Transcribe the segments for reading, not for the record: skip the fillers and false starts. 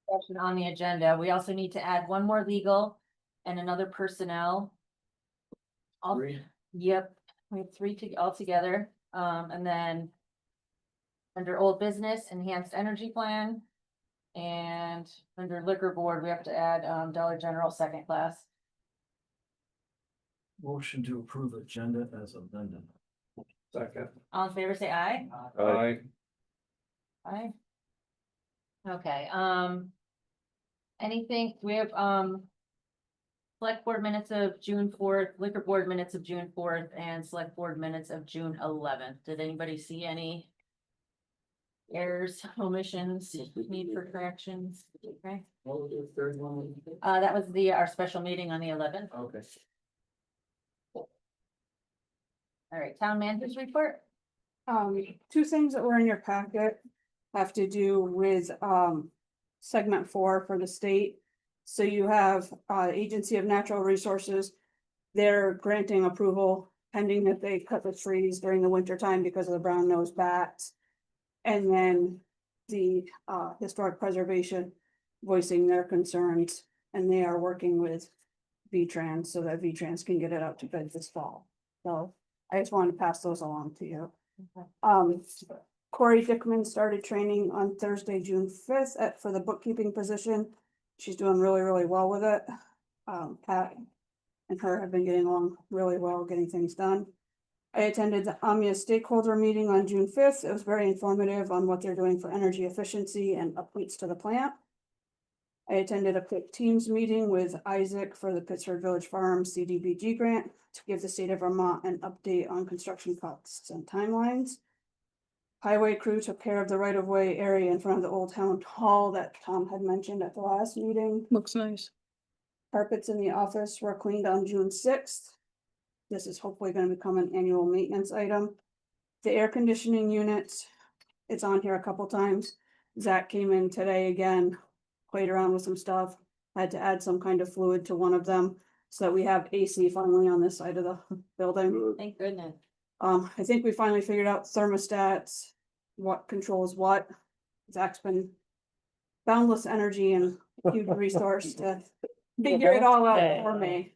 discussion on the agenda. We also need to add one more legal and another personnel. All, Three. yep, we have three altogether, and then under old business, enhanced energy plan. And under liquor board, we have to add, Dollar General second class. Motion to approve agenda as amended. Second. All in favor, say aye. Aye. Aye. Okay, anything, we have, select board minutes of June 4th, liquor board minutes of June 4th, and select board minutes of June 11th. Did anybody see any errors, omissions, need for corrections? Okay, What was the third one? that was our special meeting on the 11th. Okay. All right, town manager's report. Two things that were in your packet have to do with, segment 4 for the state. So you have, Agency of Natural Resources. They're granting approval pending that they cut the trees during the winter time because of the brown nosed bats. And then the, Historic Preservation voicing their concerns, and they are working with V-Trans so that V-Trans can get it out to bid this fall. So I just wanted to pass those along to you. Okay. Corey Dickman started training on Thursday, June 5th for the bookkeeping position. She's doing really, really well with it. Pat and her have been getting along really well, getting things done. I attended the AMIA stakeholder meeting on June 5th. It was very informative on what they're doing for energy efficiency and updates to the plant. I attended a quick Teams meeting with Isaac for the Pittsburgh Village Farm CDBG grant to give the state of Vermont an update on construction costs and timelines. Highway crew took care of the right-of-way area in front of the old town hall that Tom had mentioned at the last meeting. Looks nice. Carpets in the office were cleaned on June 6th. This is hopefully going to become an annual maintenance item. The air conditioning units, it's on here a couple times. Zach came in today again, played around with some stuff, had to add some kind of fluid to one of them so that we have AC finally on this side of the building. Thank goodness. I think we finally figured out thermostats, what controls what. Zach's been boundless energy and huge resource to figure it all out for me.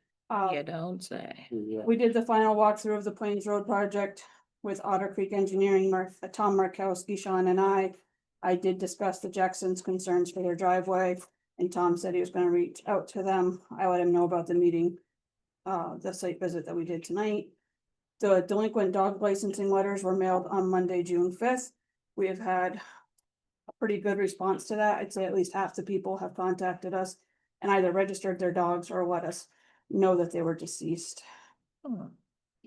You don't say. We did the final walkthrough of the Plains Road project with Otter Creek Engineering, Tom Markowski, Sean and I. I did discuss the Jacksons' concerns for their driveway, and Tom said he was gonna reach out to them. I let him know about the meeting, the site visit that we did tonight. The delinquent dog licensing letters were mailed on Monday, June 5th. We have had a pretty good response to that. I'd say at least half the people have contacted us and either registered their dogs or let us know that they were deceased.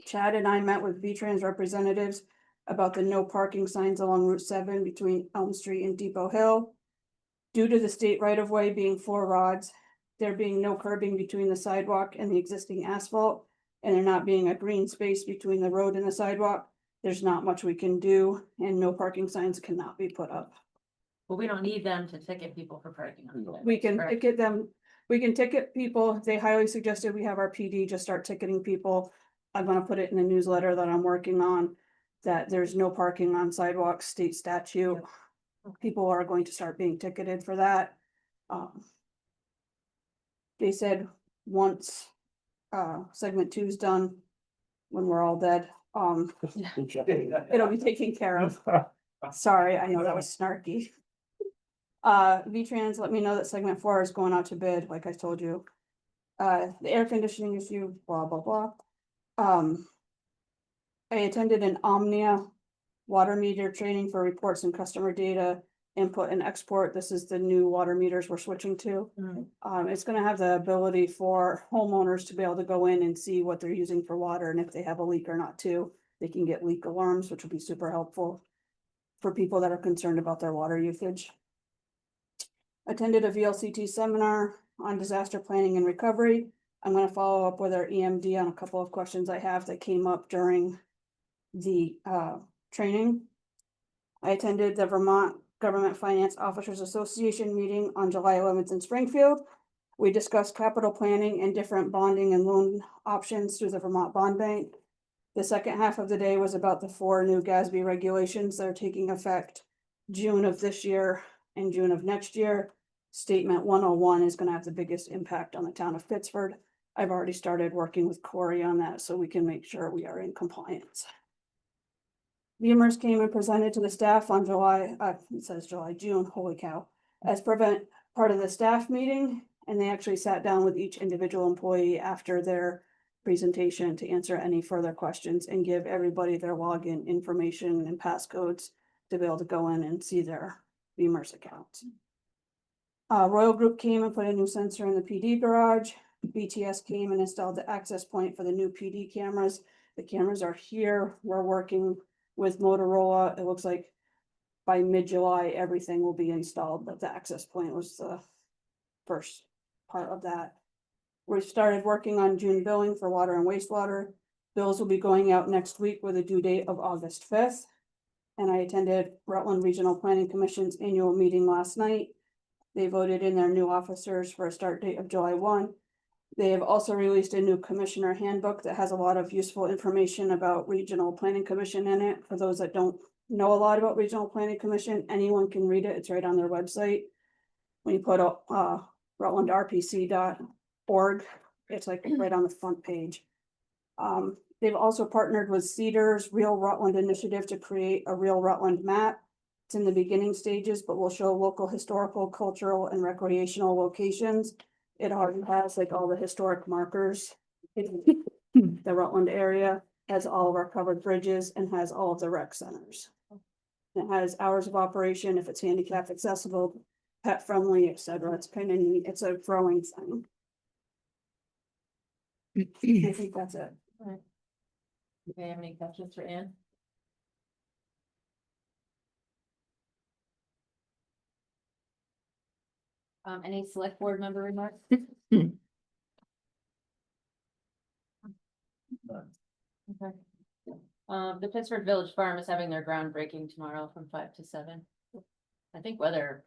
Chad and I met with V-Trans representatives about the no parking signs along Route 7 between Elm Street and Depot Hill. Due to the state right-of-way being 4 rods, there being no curbing between the sidewalk and the existing asphalt, and there not being a green space between the road and the sidewalk, there's not much we can do, and no parking signs cannot be put up. Well, we don't need them to ticket people for parking. We can Correct. ticket them, we can ticket people. They highly suggested we have our PD just start ticketing people. I'm gonna put it in the newsletter that I'm working on, that there's no parking on sidewalks, state statute. People are going to start being ticketed for that. They said once, segment 2 is done, when we're all dead, it'll be taken care of. Sorry, I know that was snarky. V-Trans let me know that segment 4 is going out to bid, like I told you. The air conditioning issue, blah, blah, blah. I attended an Omnia water meter training for reports and customer data input and export. This is the new water meters we're switching to. It's gonna have the ability for homeowners to be able to go in and see what they're using for water and if they have a leak or not too. They can get leak alarms, which will be super helpful for people that are concerned about their water usage. Attended a VLCT seminar on disaster planning and recovery. I'm gonna follow up with our EMD on a couple of questions I have that came up during the training. I attended the Vermont Government Finance Officers Association meeting on July 11th in Springfield. We discussed capital planning and different bonding and loan options through the Vermont Bond Bank. The second half of the day was about the 4 new GASB regulations that are taking effect June of this year and June of next year. Statement 101 is gonna have the biggest impact on the town of Pittsford. I've already started working with Corey on that, so we can make sure we are in compliance. Beamers came and presented to the staff on it says June, holy cow, as part of the staff meeting, and they actually sat down with each individual employee after their presentation to answer any further questions and give everybody their login information and passcodes to be able to go in and see their Beamers accounts. Royal Group came and put a new sensor in the PD garage. BTS came and installed the access point for the new PD cameras. The cameras are here. We're working with Motorola. It looks like by mid-July, everything will be installed, but the access point was the first part of that. We started working on June billing for water and wastewater. Bills will be going out next week with a due date of August 5th. And I attended Rutland Regional Planning Commission's annual meeting last night. They voted in their new officers for a start date of July 1. They have also released a new commissioner handbook that has a lot of useful information about Regional Planning Commission in it. For those that don't know a lot about Regional Planning Commission, anyone can read it. It's right on their website. When you put up rutlandrpc.org, it's like right on the front page. They've also partnered with Cedar's Real Rutland Initiative to create a Real Rutland map. It's in the beginning stages, but will show local historical, cultural, and recreational locations. It already has like all the historic markers in the Rutland area, has all of our covered bridges, and has all of the rec centers. It has hours of operation, if it's handicap accessible, pet friendly, etc. It's kind of neat. It's a growing thing. I think that's it. Do you have any questions for Ann? Any select board member remarks? Okay. The Pittsford Village Farm is having their groundbreaking tomorrow from 5 to 7. I think weather,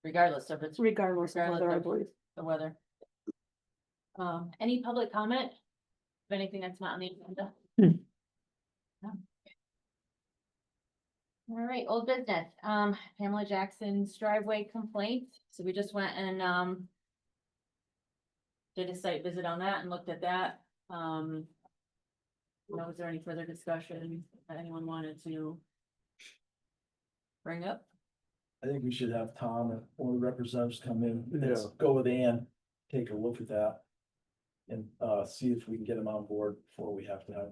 regardless of it's Regardless of whether I believe. the weather. Any public comment? Of anything that's not on the agenda? No. All right, old business, Pamela Jackson's driveway complaint, so we just went and, did a site visit on that and looked at that, was there any further discussion that anyone wanted to bring up? I think we should have Tom and one of the representatives come in, let's go with Ann, take a look at that. And see if we can get them on board before we have to have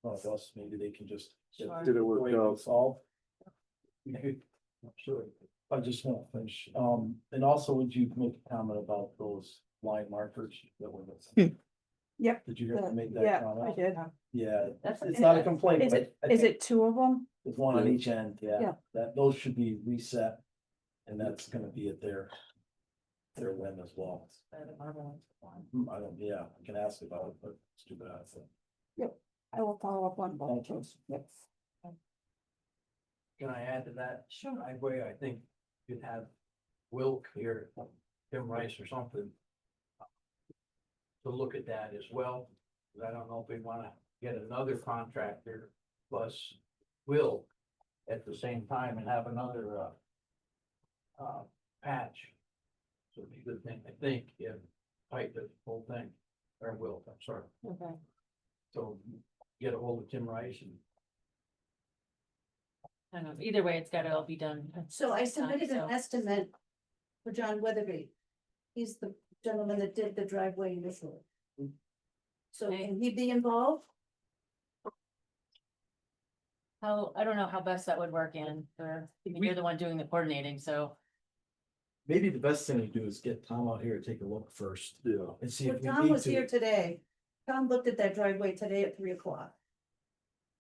one of us, maybe they can just. Sure. Did it work out? Solve. Sure, I just want to finish, and also would you make a comment about those line markers that were missing? Yep. Did you have to make that Yeah, comment? I did. Yeah, That's it's not a complaint. Is but I is think it 2 of them? There's one on each end, Yeah. yeah, that, those should be reset, and that's gonna be at their whim as well. I don't, yeah, I can ask about it, but it's too bad, so. I will follow up on both. Yep. Can I add to that? Sure. I think you'd have Will here, Tim Rice or something. To look at that as well, 'cause I don't know if we wanna get another contractor plus Will at the same time and have another patch. So it'd be a good thing, I think, if pipe the whole thing, or Will, I'm sorry. Okay. So get a hold of Tim Rice and I don't know, either way, it's gotta all be done. So I submitted So- an estimate for John Weatherby. He's the gentleman that did the driveway initially. So Okay. can he be involved? How, I don't know how best that would work in, you're the one doing the coordinating, so. Maybe the best thing to do is get Tom out here to take a look first. Yeah. And see Well, if we Tom need was here to, today. Tom looked at that driveway today at 3 o'clock.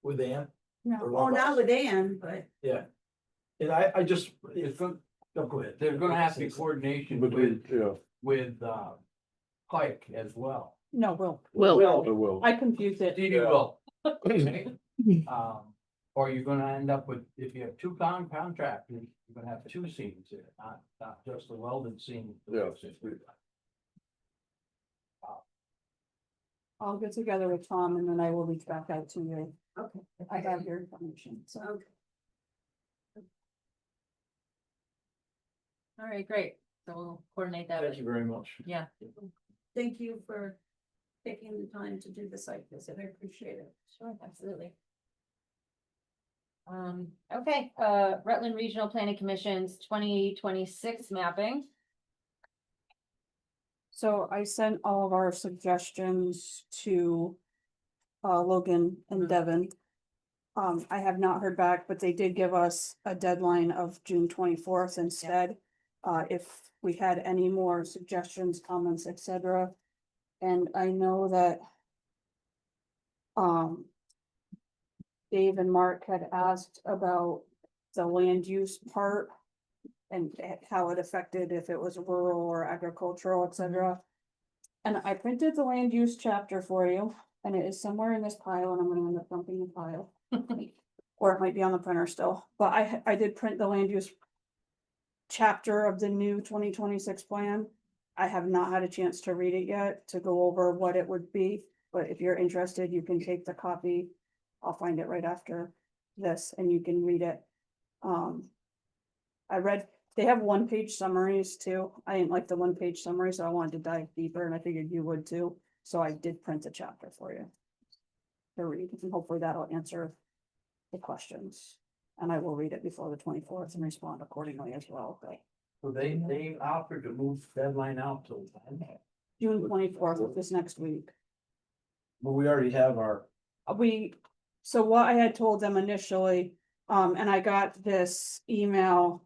with Ann. No, Or oh, one of not us. with Ann, but Yeah. And I just, it's gonna, oh, go ahead. there's gonna have to be coordination with Pike as well. No, Will. Will, I confused it. Stevie will. Or you're gonna end up with, if you have two contractors, you're gonna have two seams there, not just the welded seam. I'll get together with Tom and then I will reach back out to you. okay. I have your information, so. Okay. All right, great. So we'll coordinate that Thank with, you very much. yeah, Thank you for taking the time to do the site visit. I appreciate it. sure, absolutely. Okay, Rutland Regional Planning Commission's 2026 mapping. So I sent all of our suggestions to Logan and Mhm. Devin. I have not heard back, but they did give us a deadline of June 24th instead. If we had any more suggestions, comments, etc. And I know that Dave and Mark had asked about the land use part and how it affected if it was rural or agricultural, etc. And I printed the land use chapter for you, and it is somewhere in this pile, and I'm gonna end up dumping the pile. Or it might be on the printer still, but I did print the land use chapter of the new 2026 plan. I have not had a chance to read it yet, to go over what it would be, but if you're interested, you can take the copy. I'll find it right after this, and you can read it. I read, they have one-page summaries too. I didn't like the one-page summary, so I wanted to dive deeper, and I figured you would too. So I did print a chapter for you to read, and hopefully that'll answer the questions. And I will read it before the 24th and respond accordingly as well, but So they offered to move deadline out till when? June 24th of this next week. But we already have our, So what I had told them initially, and I got this email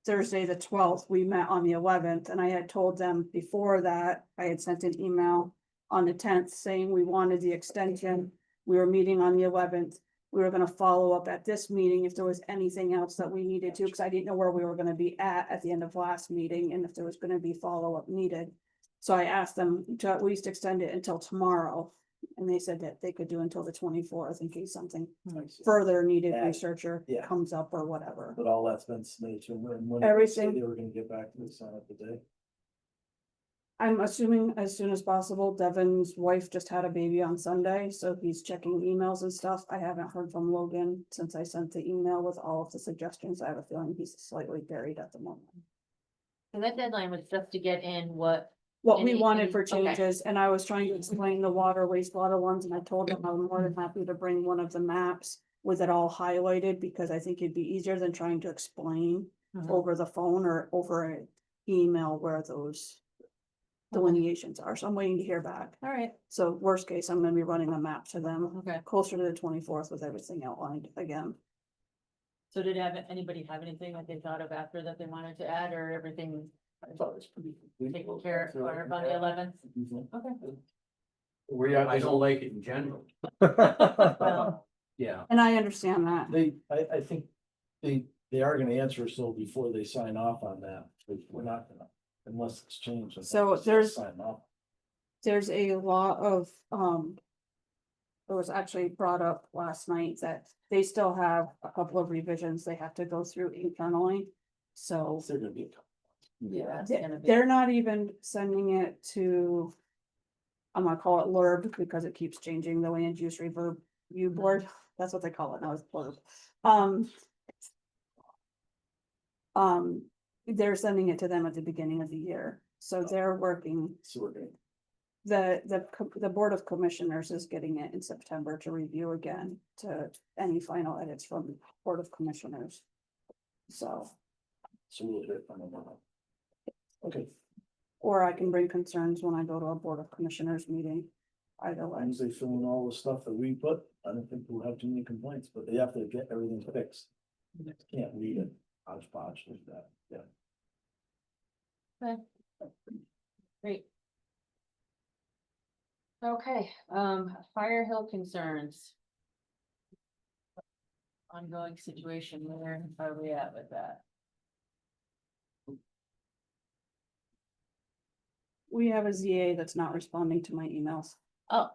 Thursday, the 12th, we met on the 11th, and I had told them before that, I had sent an email on the 10th saying we wanted the extension. We were meeting on the 11th. We were gonna follow up at this meeting if there was anything else that we needed to, because I didn't know where we were gonna be at the end of last meeting, and if there was gonna be follow-up needed. So I asked them to at least extend it until tomorrow, and they said that they could do until the 24th in case something further needed Yeah. research or Yeah. comes up or whatever. but all that's been submitted to them, and when did they say Everything. they were gonna get back to us on it today. I'm assuming as soon as possible. Devin's wife just had a baby on Sunday, so he's checking emails and stuff. I haven't heard from Logan since I sent the email with all of the suggestions. I have a feeling he's slightly buried at the moment. And that deadline was just to get in what, What we Any- wanted for okay. changes, and I was trying to explain the water wastewater ones, and I told him I'm more than happy to bring one of the maps with it all highlighted, because I think it'd be easier than trying to explain Mhm. over the phone or over an email where those delineations are, so I'm waiting to hear back. all right, So worst case, I'm gonna be running a map to them okay. closer to the 24th with everything outlined again. So did anybody have anything that they thought of after that they wanted to add, or everything I thought it was pretty. taken care of or by the 11th? Okay. I don't like it in general. Well, Yeah. And I understand that. I think they are gonna answer us though before they sign off on that, but we're not gonna, unless it's changed. I think So we'll there's- sign off. There's a lot of, it was actually brought up last night that they still have a couple of revisions they have to go through internally. So They're gonna be a couple. yeah, it's they- gonna be, they're not even sending it to, I'm gonna call it LURB because it keeps changing, the land use review board. That's what they call it now, is LURB. They're sending it to them at the beginning of the year, so they're working. So we're gonna, The Board of Commissioners is getting it in September to review again to any final edits from Board of Commissioners. So, so we'll hear from them. Okay, or I can bring concerns when I go to a Board of Commissioners meeting. Either as way, long as they fill in all the stuff that we put, I don't think we'll have too many complaints, but they have to get everything fixed. Can't read it hodgepodge like that, yeah. great. Okay, Fire Hill concerns. Ongoing situation, where are we at with that? we have a ZA that's not responding to my emails. Oh,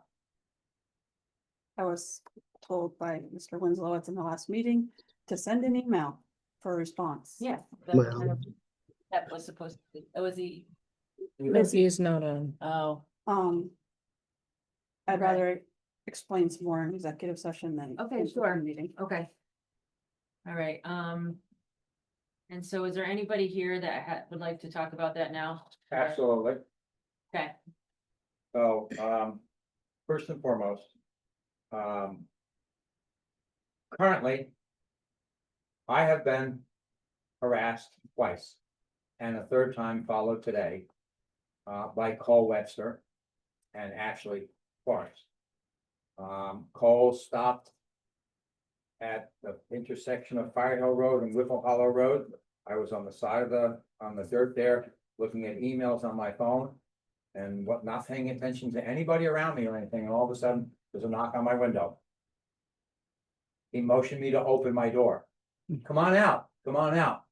I was told by Mr. Winslow at the last meeting to send an email for a response. yeah. That was supposed to be, that was the, Missy is not on. oh, I'd Okay. rather explain some more in executive session than. Okay, in the sure. Meeting. okay. All right, And so is there anybody here that would like to talk about that now? Absolutely. Okay, So, first and foremost, currently, I have been harassed twice, and a third time followed today, by Cole Webster and Ashley Forrest. Cole stopped at the intersection of Fire Hill Road and Whipple Hollow Road. I was on the side of on the dirt there, looking at emails on my phone and not paying attention to anybody around me or anything, and all of a sudden, there's a knock on my window. He motioned me to open my door. Come on out, come on out.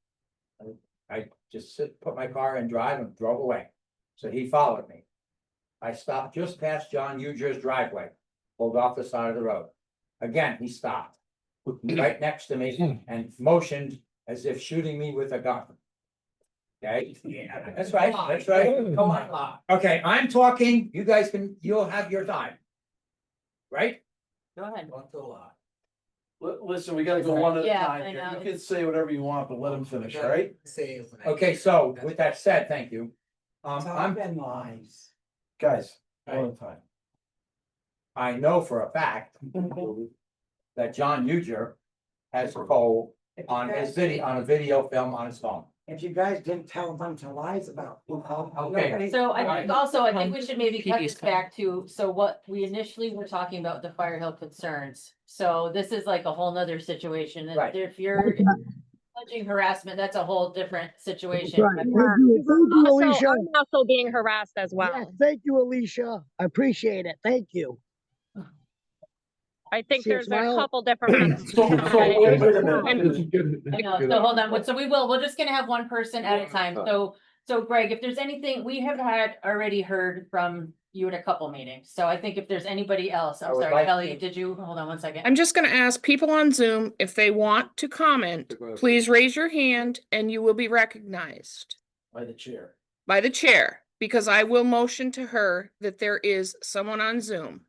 I just put my car in drive and drove away. So he followed me. I stopped just past John Uger's driveway, pulled off the side of the road. Again, he stopped right next to me and motioned as if shooting me with a gun. Okay, that's right, that's right. Come on. Okay, I'm talking, you guys you'll have your time. Right? go ahead. Listen, we gotta go one at a Yeah, time I here. know. You can say whatever you want, but let him finish, all right? Okay, so with that said, thank you. I'm, Guys, one at a time. I know for a fact that John Uger has Cole on his video, on a video film on his phone. If you guys didn't tell a bunch of lies about. Okay. So I think also, I think we should maybe cut PD's this back to, so what we initially were talking about, the Fire Hill concerns. So this is like a whole nother situation, and Right. if you're alleging harassment, that's a whole different situation. Right. But- Thank you, Also, Alicia. I'm also being harassed as Yes, well. thank you, Alicia. I appreciate it. Thank you. I think See a there's a smile? couple different messages. So, Okay. wait a minute. I know, so hold on, so we're just gonna have one person at a time, so Greg, if there's anything, we have already heard from you at a couple meetings, so I think if there's anybody else, I I'm would sorry, like Kelly, to- did you, hold on one second? I'm just gonna ask people on Zoom if they want to comment, please raise your hand and you will be recognized By the chair. by the chair, because I will motion to her that there is someone on Zoom.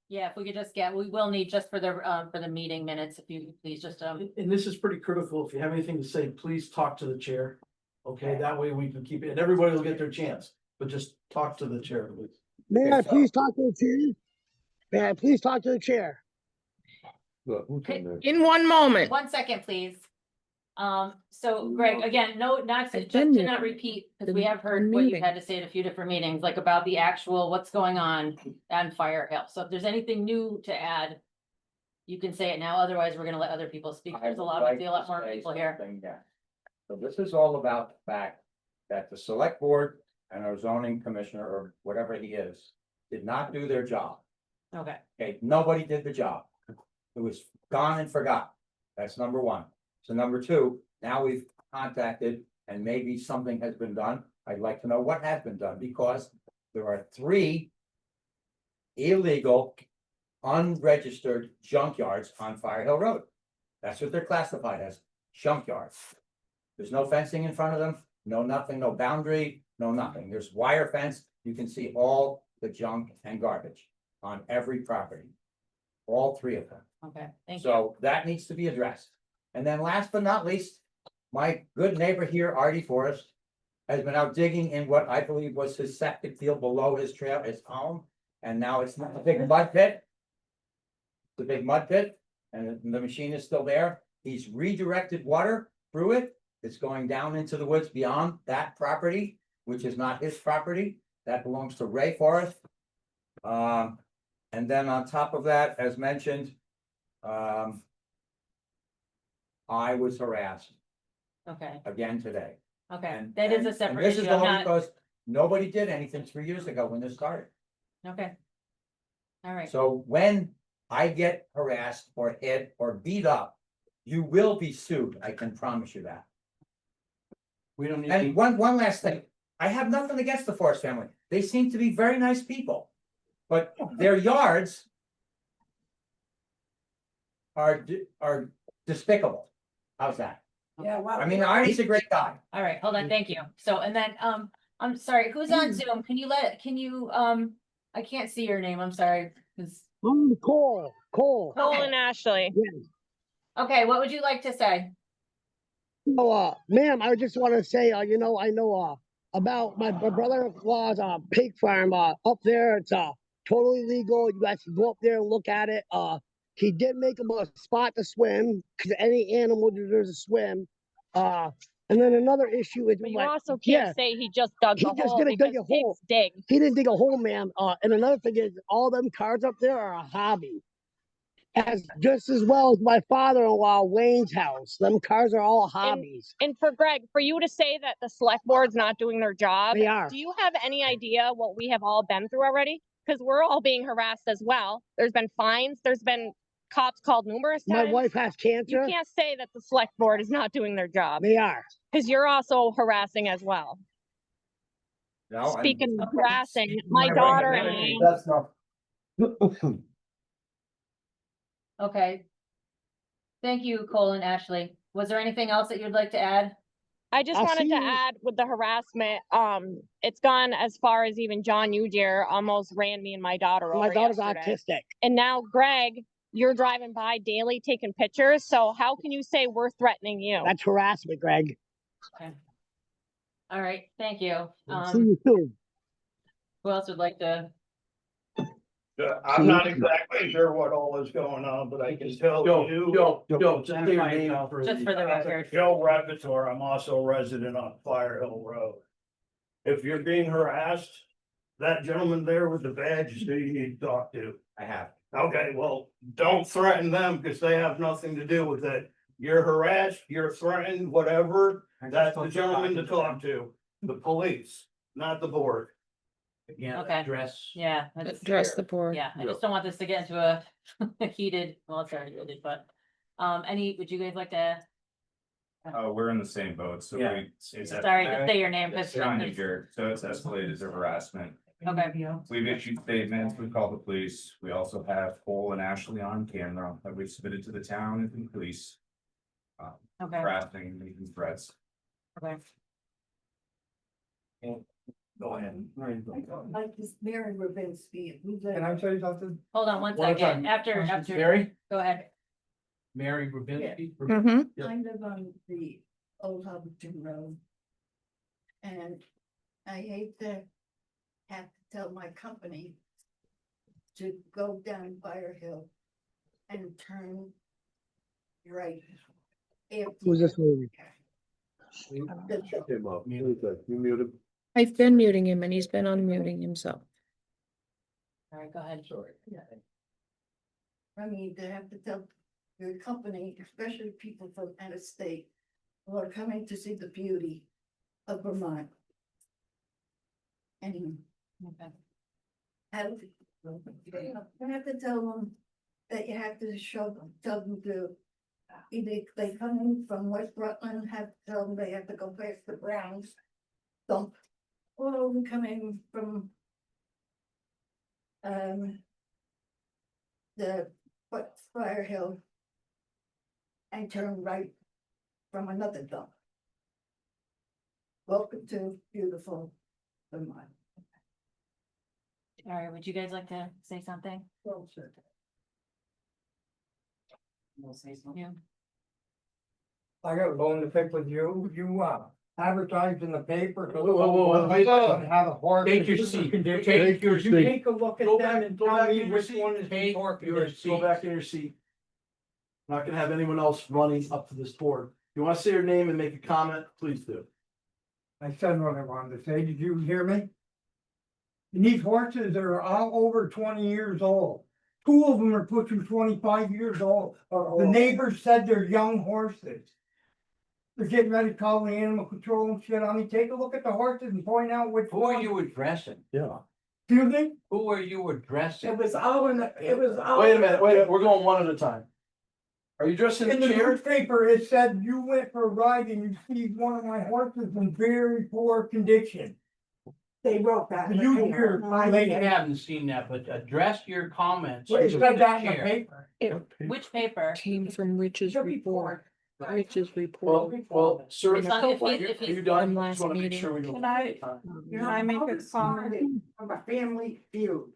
Yeah, if we could just we will need just for the meeting minutes, if you could please just, And this is pretty critical. If you have anything to say, please talk to the chair. Okay, that way we can keep it, and everybody will get their chance, but just talk to the chair, please. May I please talk to the chair? May I please talk to the chair? In one moment, 1 second, please. So Greg, again, not to, I've just been to there. not repeat, because we The- have heard the what you've meeting. had to say at a few different meetings, like about the actual, what's going on Fire Hill. So if there's anything new to add, you can say it now, otherwise we're gonna let other people speak. There's a lot, I see a lot more people here. Yeah. So this is all about the fact that the select board and our zoning commissioner, or whatever he is, did not do their job. Okay, Okay, nobody did the job. It was gone and forgot. That's number one. So number two, now we've contacted and maybe something has been done. I'd like to know what has been done, because there are 3 illegal, unregistered junkyards on Fire Hill Road. That's what they're classified as, junkyards. There's no fencing in front of them, no nothing, no boundary, no nothing. There's wire fence. You can see all the junk and garbage on every property. All 3 of them. okay, thank you. So that needs to be addressed. And then last but not least, my good neighbor here, Artie Forrest, has been out digging in what I believe was his septic field below his trail, his home. And now it's not a big mud pit. It's a big mud pit, and the machine is still there. He's redirected water through it. It's going down into the woods beyond that property, which is not his property. That belongs to Ray Forrest. And then on top of that, as mentioned, I was harassed Okay, again today. okay, And- that is a and separate This issue, is I'm all not, because nobody did anything 3 years ago when this started. okay. All right, So when I get harassed or hit or beat up, you will be sued. I can promise you that. We don't need. And one last thing. I have nothing against the Forrest family. They seem to be very nice people. But their yards are despicable. How's that? Yeah, well. I mean, Artie's a great guy. all right, hold on, thank you. So, and then, I'm sorry, who's on Zoom? Can you, I can't see your name, I'm sorry, 'cause- Cole. Cole and Ashley. okay, what would you like to say? So, ma'am, I just want to say, I know, about my brother-in-law's, pig farm, up there. It's, totally legal. You guys can go up there and look at it. He did make him a spot to swim, because any animal deserves a swim. And then another issue is, But you like, also yeah, can't say he just dug he the just hole didn't dig because a hole. pigs dig. he didn't dig a hole, ma'am. And another thing is, all them cars up there are a hobby. As just as well as my father-in-law Wayne's house. Them cars are all hobbies. And for Greg, for you to say that the select board's not doing their job, They are. do you have any idea what we have all been through already? Because we're all being harassed as well. There's been fines, there's been cops called numerous My times. wife has You cancer. can't say that the select board is not doing their job, They are. because you're also harassing as well. No, I'm- Speaking of harassing, my My daughter wife- and I, That's not. Okay. Thank you, Cole and Ashley. Was there anything else that you'd like to add? I just I'll wanted see to you- add with the harassment, it's gone as far as even John Ujier almost ran me and my daughter My over daughter's yesterday. autistic. And now Greg, you're driving by daily taking pictures, so how can you say we're threatening you? That's harassment, Greg. All right, thank you. See you soon. Who else would like to? I'm not exactly sure what all is going on, but I can tell you. Just say your name for Just for the record. Joe Revitor, I'm also a resident on Fire Hill Road. If you're being harassed, that gentleman there with the badge is who you need to talk to. I have. Okay, well, don't threaten them because they have nothing to do with it. You're harassed, you're threatened, whatever, that's the gentleman to talk to, the police, not the board. Again, Okay. address. Yeah. I just- Address the board. Yeah, I just don't want this to get into a heated, well, it's already heated, but, would you guys like to? We're in the same boat, so Yeah. it's. Sorry, just say your name, because. John Eager, so it's escalated to harassment. Okay, We've issued statements, we've called the police, we also have Cole and Ashley on camera that we've submitted to the town and the police. okay, Harassing and making threats. okay. Go ahead. Like this Mary Ravinsky, who's Can I a, tell you something? Hold on one One at a second, time. after, Mary? go ahead. Mary Ravinsky? Mm-hmm. I live on the Old Hubbardston Road. And I hate to have to tell my company to go down Fire Hill and turn right. Who's this lady? You muted. I've been muting him and he's been unmuting himself. All right, go ahead. Sorry. I mean, to have to tell your company, especially people from out of state, who are coming to see the beauty of Vermont. And Okay. have, you have to tell them that you have to tell them to. Either they come in from West Rutland, have to tell them they have to go past the Browns dump. Or we come in from. The Fire Hill. And turn right from another dump. Welcome to beautiful Vermont. All right, would you guys like to say something? Well, sure. Yeah. I got a bone to pick with you, advertised in the paper. Whoa, wait. How the horse. Take your is seat. conditioned. Take your You seat. take a look at Go them back- and go tell back me in your which seat. one is Take in poor your condition. Go back in your seat. Not gonna have anyone else running up to this board. You wanna say your name and make a comment, please do. I said what I wanted to say, did you hear me? And these horses are all over 20 years old. 2 of them are pushing 25 years old. The neighbors said they're young horses. They're getting ready to call the animal control and shit on me. Take a look at the horses and point out which Who are one. you addressing? Yeah. Excuse me? Who are you addressing? It was all in the, it was all. Wait a minute, we're going one at a time. Are you dressing In the the chair? newspaper, it said you went for a ride and you see one of my horses in very poor condition. They wrote that. in the You paper. hear, I lady, haven't seen that, but address your comments. it to said the that in the chair. paper. Which paper? Came from Rich's The report. Rich's Well, report. sir, It's not- if are he- if you he's- done? From Just last wanna make meeting. sure we don't- Can I make a comment? From a family feud.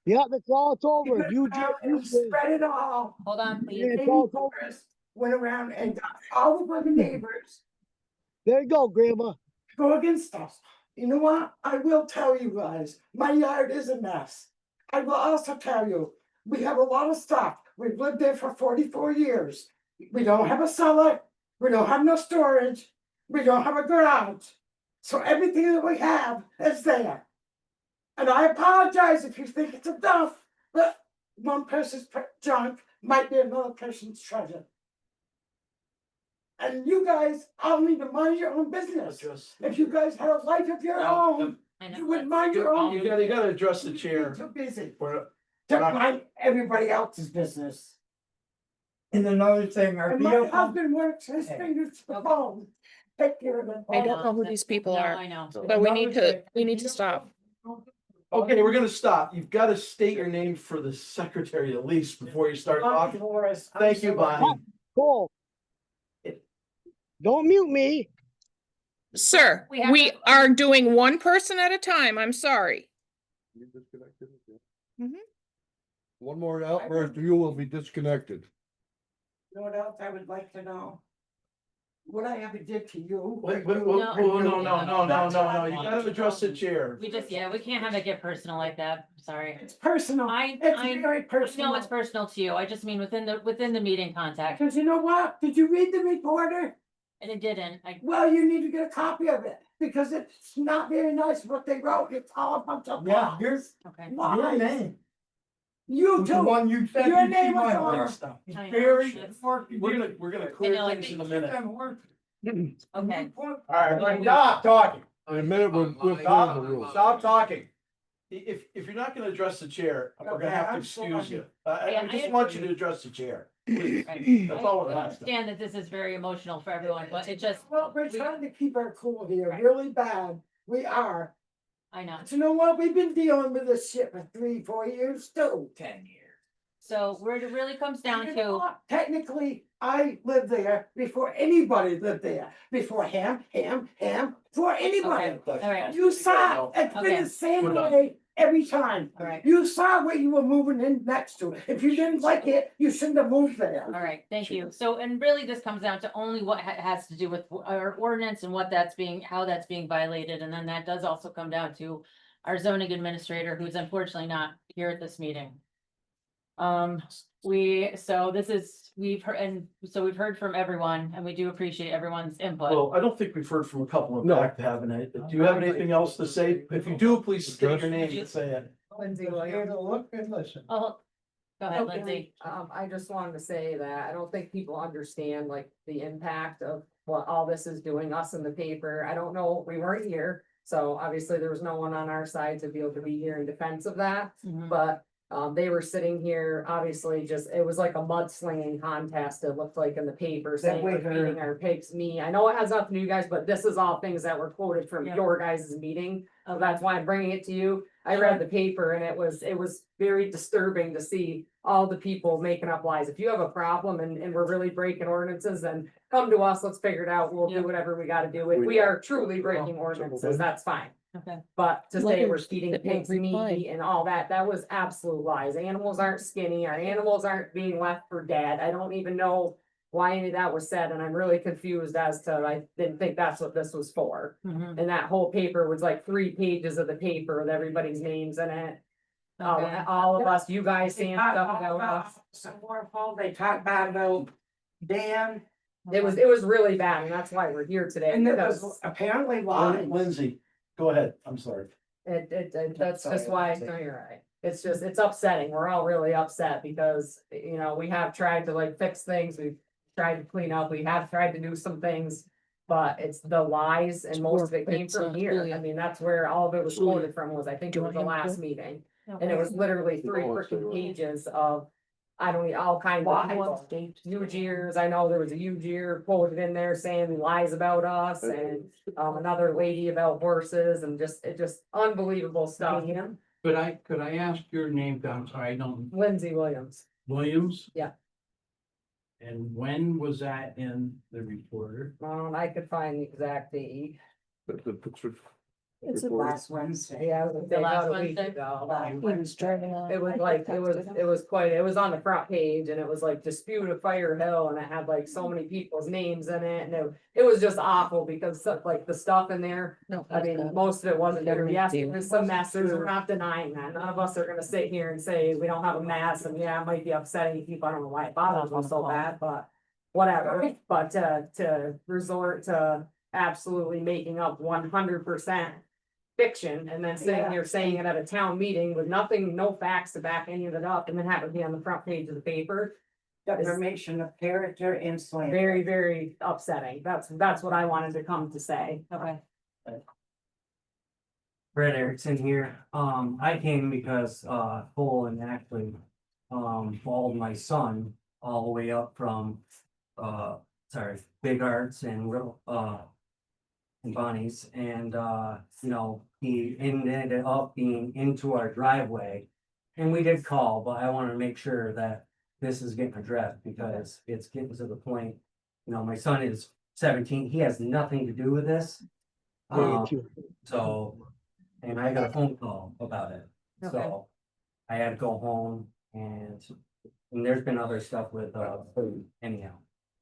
Yeah, that's all it's over. You just, Spread it all. Hold on, please. it's all it's over. went around and got all of our neighbors There you go, Grandma. to go against us. You know what? I will tell you guys, my yard is a mess. I will also tell you, we have a lot of stuff. We've lived there for 44 years. We don't have a cellar. We don't have no storage. We don't have a garage. So everything that we have is there. And I apologize if you think it's enough, but one person's junk might be another person's treasure. And you guys all need to mind your own business. If you guys had a life of your own, I know. you would mind your own. You gotta address the You'd be chair. Too busy We're- to mind everybody else's business. And another thing, our And my vehicle, husband works his fingers to the bone. Take care of it. I don't know who these people No, are, I know. but we need to stop. Okay, we're gonna stop. You've gotta state your name for the secretary at least before you start talking. Thank you, Bonnie. Cool. Don't mute me. Sir, We have we to- are doing one person at a time. I'm sorry. One more outburst, you will be disconnected. You know what else I would like to know? What I ever did to you. Wait, no, you gotta address the chair. We just, yeah, we can't have it get personal like that. Sorry. It's personal. I It's very personal. know it's personal to you. I just mean within the meeting contact. Because you know what? Did you read the reporter? And it didn't. Well, you need to get a copy of it because it's not very nice what they wrote. It's all a bunch of yeah, lies. here's Okay. your Lies. name. You The too. one you said. Your you name see was my on work. it. It's I know, very. it's- We're gonna clear I know, I things in a think- minute. Okay. All right, stop talking. In a minute, we'll Stop, the rules. stop talking. If you're not gonna address the chair, we're Okay, gonna have to I'm excuse you. Yeah, I just I want you to address the chair. Please. Right. That's all I we're asking. understand that this is very emotional for everyone, but it just, Well, we're trying to keep our cool here Right. really bad. We are. I know. But you know what? We've been dealing with this shit for 3-4 years too. 10 years. So where it really comes down You know to, what? Technically, I lived there before anybody lived there. Before him, before anybody. all right, You saw, it's been Okay. the same We're done. way every time. all right, You saw what you were moving in next to. If you didn't like it, you shouldn't have moved there. all right, thank you. So, and really this comes down to only what has to do with our ordinance and what that's being, how that's being violated. And then that does also come down to our zoning administrator, who's unfortunately not here at this meeting. So this is, we've heard from everyone and we do appreciate everyone's input. Well, I don't think we've heard from a couple of No. back, haven't I? Do you have anything else to say? If you do, please state your name and say it. Lindsay, here to look and listen. Oh, go ahead, Lindsay. I just wanted to say that I don't think people understand like the impact of what all this is doing us in the paper. I don't know, we weren't here. So obviously there was no one on our side to be able to be here in defense of that, Mhm. but they were sitting here, obviously just, it was like a mudslinging contest. It looked like in the paper saying we we're heard. feeding our pigs me. I know it has nothing to you guys, but this is all things that were quoted from Yeah. your guys' meeting. So Okay. that's why I'm bringing it to you. I read the paper and it was very disturbing to see all the people making up lies. If you have a problem and we're really breaking ordinances, then come to us, let's figure it out. We'll Yeah. do whatever we gotta do. If we are truly breaking ordinances, that's fine. Okay, But to say we're Letters feeding that won't pigs reply. meat and all that, that was absolute lies. Animals aren't skinny, our animals aren't being left for dead. I don't even know why any of that was said, and I'm really confused as to, I didn't think that's what this was for. mhm, And that whole paper was like 3 pages of the paper with everybody's names in it. okay. All of us, you guys saying stuff about us. Some more phone, they talk bad about Dan, It was really bad, and that's why we're here today. and it because was apparently lies. Lindsay, go ahead. I'm sorry. That's Sorry, just why, Lindsay. no, you're right. It's just, it's upsetting. We're all really upset because, you know, we have tried to like fix things. We've tried to clean up. We have tried to do some things. But it's the lies and most of it came It's, from here. Julia. I mean, that's where all of it was Julia. quoted from was, I think Do it you was the want him to? last meeting. And it was literally 3 freaking pages of, I don't know, all kinds of people. Huge years, I know there was a huge year quoted in there saying lies about us and another lady about horses and just unbelievable stuff. Could I ask your name, I'm sorry, I don't, Lindsay Williams, Williams? Yeah. And when was that in the reporter? I could find the exact date. The picture. It's the last Wednesday, yeah, The last about a week Wednesday? ago. He was driving on. It was like, it was on the front page and it was like dispute of Fire Hill and it had like so many people's names in it and it was just awful because like the stuff in there. No, I mean, most of it wasn't there. Yes, there's some messes. We're not denying that. None of us are gonna sit here and say we don't have a mess and yeah, it might be upsetting people. I don't know why it bothers me so bad, but whatever. But to resort to absolutely making up 100% fiction and then sitting here saying it at a town meeting with nothing, no facts to back any of it up and then have it be on the front page of the paper. Defamation of character and slander. Very, very upsetting. That's what I wanted to come to say. Okay. Brett Erickson here. I came because, Cole and actually, followed my son all the way up from, Big Arts and Little, and Bonnie's, and, you know, he ended up being into our driveway. And we did call, but I wanna make sure that this is getting addressed because it's getting to the point, you know, my son is 17, he has nothing to do with this. So, and I got a phone call about it, so I had to go home and there's been other stuff with, anyhow,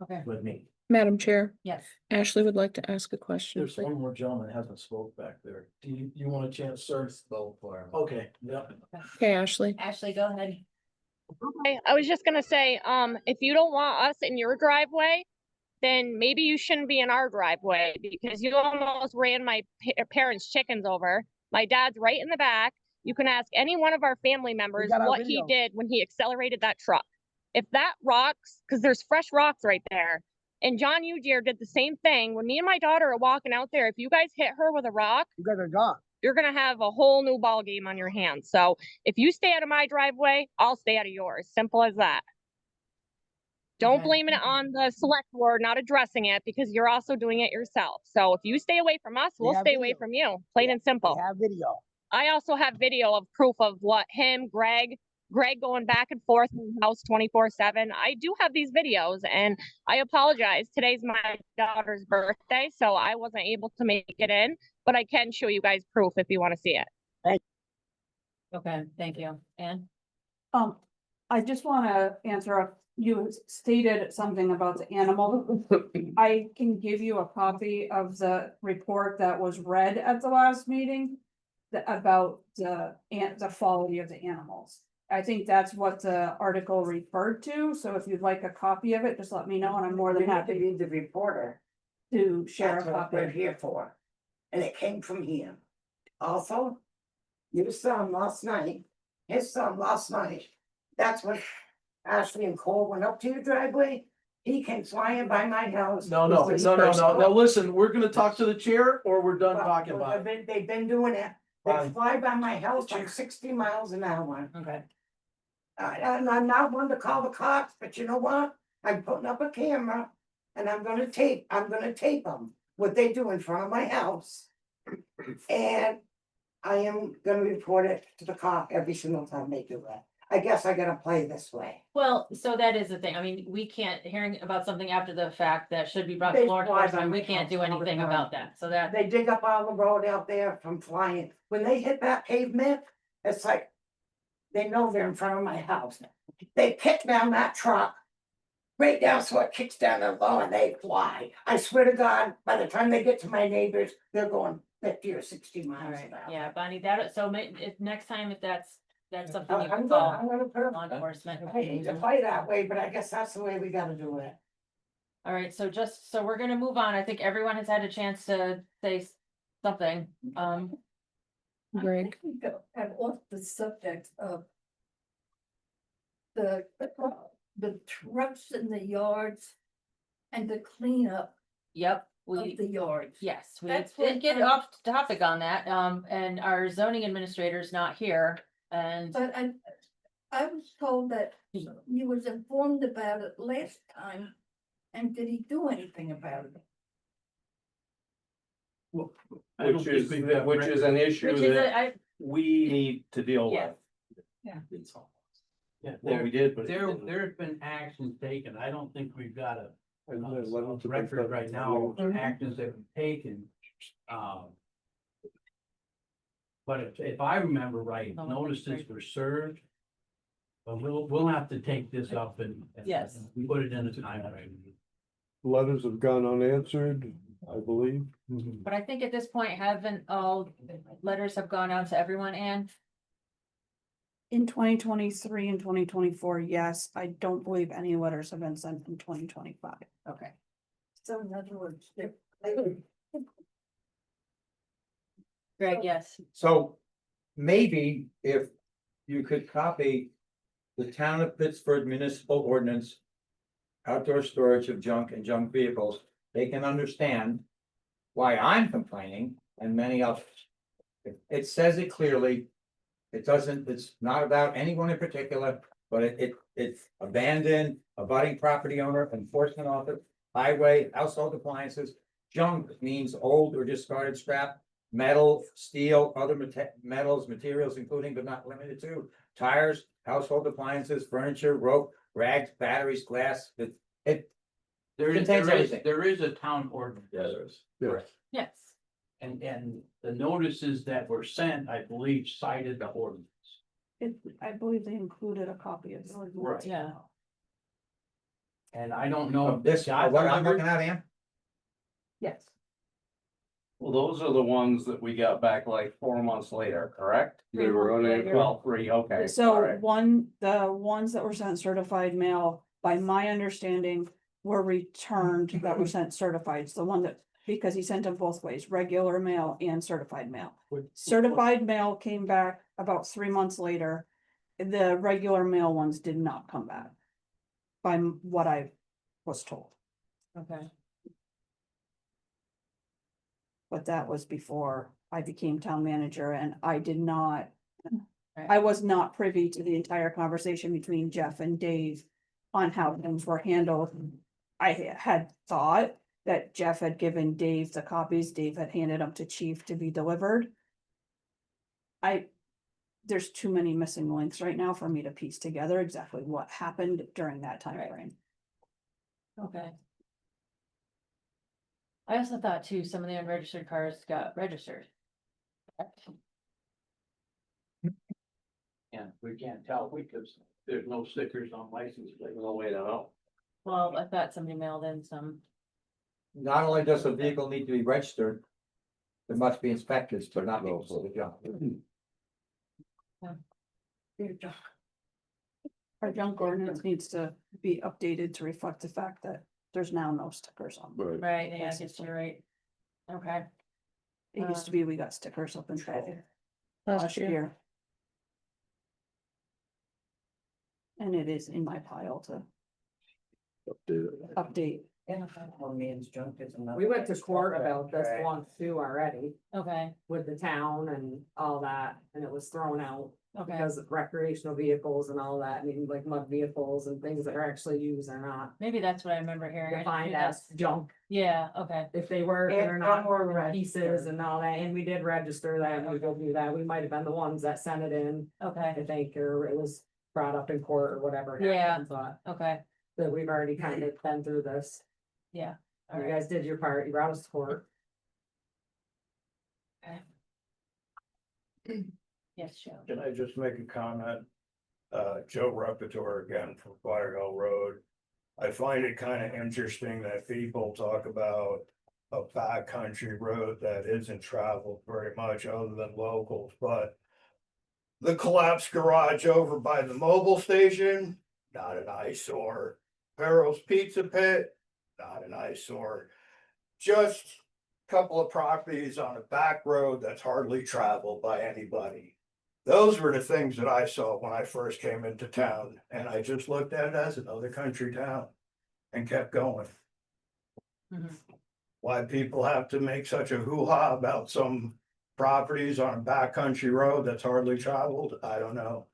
Okay, with me. Madam Chair, yes. Ashley would like to ask a question. There's one more gentleman that hasn't spoke back there. Do you want a chance, sir? Okay, yeah. Okay, Ashley. Ashley, go ahead. Okay, I was just gonna say, if you don't want us in your driveway, then maybe you shouldn't be in our driveway because you almost ran my parents' chickens over. My dad's right in the back. You can ask any one of our family members got our what he video. did when he accelerated that truck. If that rocks, because there's fresh rocks right there. And John Ujier did the same thing. When me and my daughter are walking out there, if you guys hit her with a rock, You got a dog. you're gonna have a whole new ball game on your hands. So if you stay out of my driveway, I'll stay out of yours. Simple as that. Don't Okay. blame it on the select board not addressing it because you're also doing it yourself. So if you stay away from us, we'll have stay away video. from you. Plain and simple. We have video. I also have video of proof of what him, Greg going back and forth in the house 24/7. I do have these videos and I apologize. Today's my daughter's birthday, so I wasn't able to make it in, but I can show you guys proof if you want to see it. Okay, thank you. Ann? I just wanna answer, you stated something about the animal. I can give you a copy of the report that was read at the last meeting. About the quality of the animals. I think that's what the article referred to, so if you'd like a copy of it, just let me know and I'm more than happy Be the reporter. to share a That's what copy. we're here for. And it came from him. Also, your son last night, his son last night, that's when Ashley and Cole went up to your driveway. He came flying by my house. No, now listen, we're gonna talk to the chair or we're done talking about it. They've been doing it. They Fine. fly by my house like 60 miles an hour. Okay. And I'm not one to call the cops, but you know what? I'm putting up a camera and I'm gonna tape them, what they do in front of my house. And I am gonna report it to the cop every single time they do it. I guess I gotta play this way. Well, so that is the thing. I mean, we can't, hearing about something after the fact that should be brought They to law fly by enforcement, we my can't do house all the anything time. about that. So that, They dig up all the road out there from flying. When they hit that pavement, it's like they know they're in front of my house. They kick down that truck right down so it kicks down the low and they fly. I swear to God, by the time they get to my neighbors, they're going 50 or 60 all miles right, an hour. yeah, Bonnie, that, so if next time if that's something you I'm can gonna, call put law a, enforcement. I hate to play that way, but I guess that's the way we gotta do it. All right, so we're gonna move on. I think everyone has had a chance to say something. Greg. I'm off the subject of the trucks in the yards and the cleanup Yep, of the yards. yes, we That's did what get I'm- off topic on that, and our zoning administrator's not here, and But I was told that he was informed about it last time, and did he do anything about it? Which is an issue which is, we need to deal Yeah. Yeah. Yeah, well, we did, but. There's been actions taken. I don't think we've got a Record record right now of actions that we've taken. But if I remember right, No, notices were served. But we'll have to take this up and. Yes. Put it in a time frame. Letters have gone unanswered, I believe. But I think at this point, haven't all letters have gone out to everyone, Anne? In 2023 and 2024, yes, I don't believe any letters have been sent in 2025. Okay. So in other words, Greg, yes. So maybe if you could copy the town of Pittsburgh municipal ordinance. Outdoor storage of junk and junk vehicles, they can understand why I'm complaining and many others. It says it clearly. It doesn't, it's not about anyone in particular, but it's abandoned, abutting property owner, enforcement office, highway, household appliances. Junk means old or discarded scrap, metal, steel, other metals, materials, including but not limited to tires, household appliances, furniture, rope, rags, batteries, glass. It contains everything. There is a town ordinance. Yes. Yes. And the notices that were sent, I believe, cited the ordinance. I believe they included a copy of the ordinance. Yeah. And I don't know. Of this, got what I'm delivered. looking at, Ann? Yes. Well, those are the ones that we got back like 4 months later, correct? They were unanswered. Well, 3, okay. So alright. the ones that were sent certified mail, by my understanding, were returned that were sent certified. It's the one that, because he sent them both ways, regular mail and certified mail. Certified mail came back about 3 months later. The regular mail ones did not come back. By what I was told, Okay. but that was before I became town manager and I did not. Right. I was not privy to the entire conversation between Jeff and Dave on how things were handled. I had thought that Jeff had given Dave the copies, Dave had handed them to Chief to be delivered. There's too many missing links right now for me to piece together exactly what happened during that time Right. frame. Okay. I also thought too, some of the unregistered cars got registered. Correct? Yeah, we can't tell because there's no stickers on license plates. No way to know. Well, I thought somebody mailed in some. Not only does a vehicle need to be registered, it must be inspected, but not also the junk. Our junk ordinance needs to be updated to reflect the fact that there's now no stickers on. them. Right, yeah, I guess you're right. Okay. It used to be we got stickers up in last year. And it is in my pile to update. We went to court about this once too already Okay, with the town and all that, and it was thrown out. okay, Because of recreational vehicles and all that, I mean, like mud vehicles and things that are actually used or not maybe that's what I remember hearing. I didn't defined hear as that. junk. Yeah, okay, If they were, And they're not or pieces registered. and all that, and we did register that, and we go do that, we might have been the ones that sent it in, okay, I think, or it was brought up in court or whatever. Yeah. happened, But okay, that we've already kind of been through this, yeah. All you right. guys did your part, you brought us to court. Yes, Joe. Can I just make a comment? Joe Repertoire again from Fire Hill Road. I find it kind of interesting that people talk about a backcountry road that isn't traveled very much other than locals, but the collapsed garage over by the mobile station, not an eyesore. Harold's Pizza Pit, not an eyesore. Just a couple of properties on a back road that's hardly traveled by anybody. Those were the things that I saw when I first came into town, and I just looked at it as another country town and kept going. Mhm. Why people have to make such a hoo-ha about some properties on a backcountry road that's hardly traveled, I don't know.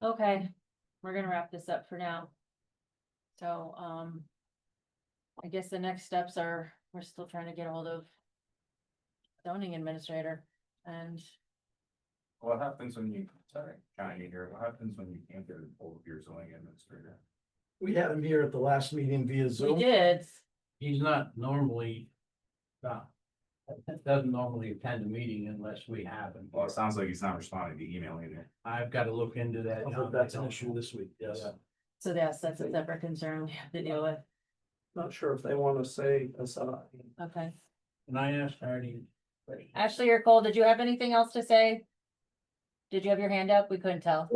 Okay, we're gonna wrap this up for now. So, I guess the next steps are, we're still trying to get a hold of zoning administrator and, What happens when you, sorry, Johnny here, what happens when you can't get a hold of your zoning administrator? We had him here at the last meeting via we Zoom. did, He's not normally doesn't normally attend a meeting unless we have him. Well, it sounds like he's not responding to email either. I've got to look into that. I hope that's an issue this week, yes. So yes, that's a separate concern we have to deal with. Not sure if they want to say, Okay. And I asked Artie. Ashley or Cole, did you have anything else to say? Did you have your hand up? We couldn't tell.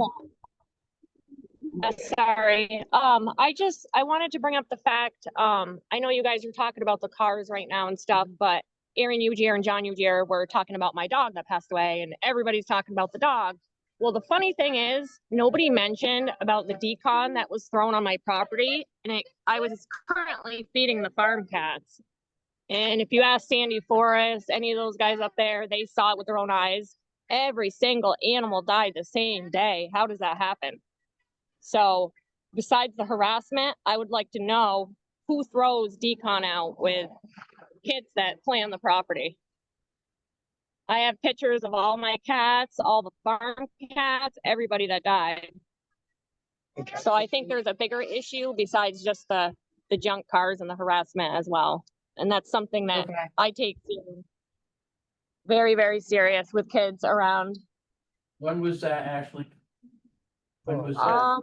Sorry. I wanted to bring up the fact, I know you guys are talking about the cars right now and stuff, but Aaron Ujier and John Ujier were talking about my dog that passed away and everybody's talking about the dog. Well, the funny thing is, nobody mentioned about the decon that was thrown on my property, and I was currently feeding the farm cats. And if you ask Sandy Forrest, any of those guys up there, they saw it with their own eyes. Every single animal died the same day. How does that happen? So besides the harassment, I would like to know who throws decon out with kids that play on the property. I have pictures of all my cats, all the farm cats, everybody that died. So I think there's a bigger issue besides just the junk cars and the harassment as well. And that's something that I take very, very serious with kids around. When was that, Ashley? When was that?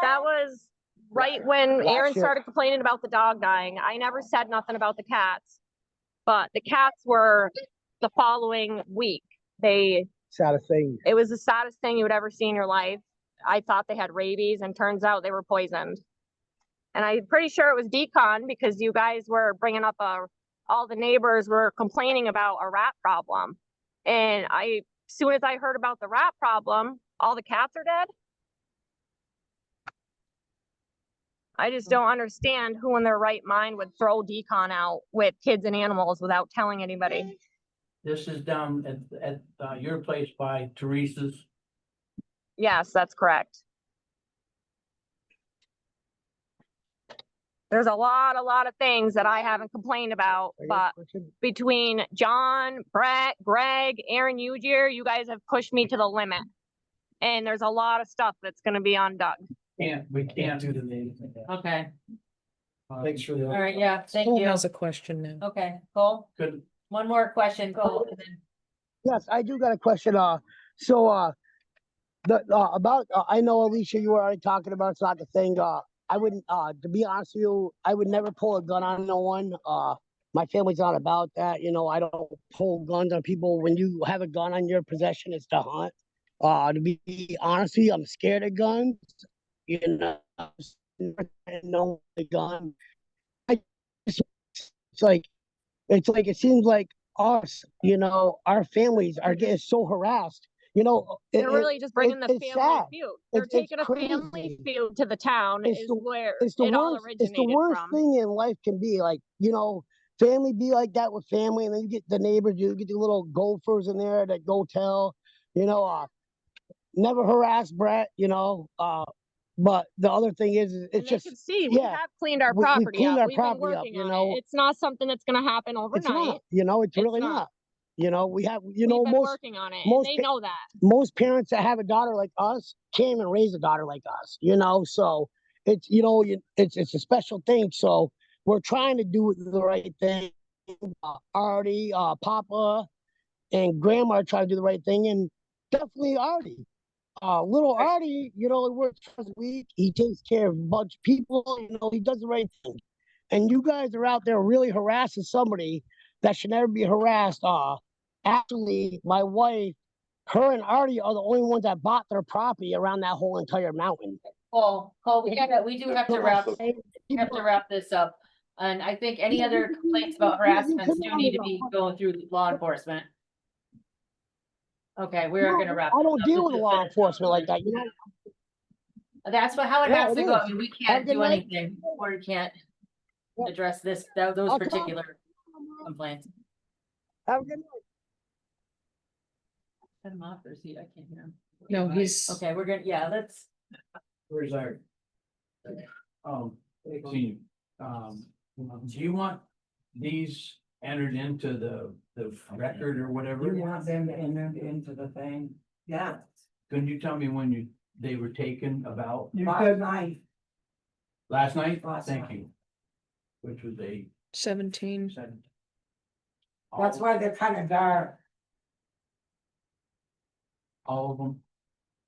That was right when Aaron started complaining about the dog dying. I never said nothing about the cats, but the cats were the following week. Saddest thing. It was the saddest thing you would ever see in your life. I thought they had rabies and turns out they were poisoned. And I'm pretty sure it was decon because you guys were bringing up all the neighbors were complaining about a rat problem. And as soon as I heard about the rat problem, all the cats are dead. I just don't understand who in their right mind would throw decon out with kids and animals without telling anybody. This is down at your place by Teresa's. Yes, that's correct. There's a lot of things that I haven't complained about, but between John, Brett, Greg, Aaron Ujier, you guys have pushed me to the limit. And there's a lot of stuff that's gonna be undone. We can't do the name. Okay. Thanks for the. All right. Yeah. Thank Cole you. has a question now. Okay. Cole, Good. one more question, Cole. And then Yes, I do got a question. I know Alicia, you were already talking about it's not the thing. I wouldn't, to be honest with you, I would never pull a gun on no one. My family's not about that. You know, I don't pull guns on people. When you have a gun on your possession, it's to hunt. To be honest with you, I'm scared of guns. You know, no the gun. It's like it seems like us, you know, our families are getting so harassed. You know, They're really just bringing the it's family sad. feud. They're taking a family crazy. feud to the town It's is the- where It's the it all worst. originated It's the worst from. thing in life can be like, you know, family be like that with family, and then you get the neighbors, you get the little gophers in there that go tell, you know, never harass Brett, you know, but the other thing is And it's they just can see we yeah, have cleaned our we property cleaned up. our We've been property up, working you on know. it. It's not something that's gonna happen it's overnight. not, you know, it's really not. not. You know, we have, you We've know, been working on it, and most they pa- know that. most parents that have a daughter like us can't even raise a daughter like us, you know, so it's, you know, it's a special thing. So we're trying to do the right thing. Artie, Papa and Grandma are trying to do the right thing, and definitely Artie. Little Artie, you know, he works twice a week. He takes care of a bunch of people, you know, he does the right thing. And you guys are out there really harassing somebody that should never be harassed. Actually, my wife, her and Artie are the only ones that bought their property around that whole entire mountain. Cole, we do have to wrap this up. And I think any other complaints about harassment do need to be going through law enforcement. Okay, we are gonna wrap. I don't deal with law enforcement like that, you know. That's how it Yeah, has it to go. I is. mean, we Have a can't good do night. anything, or we can't address those I'll particular complaints. Have a good night. Cut him off, or is he, I can't hear him. No, he's. Okay, we're gonna, yeah, let's, Where's our? Do you want these entered into the record or whatever? You want them entered into the thing? Yeah. Couldn't you tell me when they were taken about? Last night. Last night? Last Thank night. you. Which was 17. That's why they're kind of dark. All of them?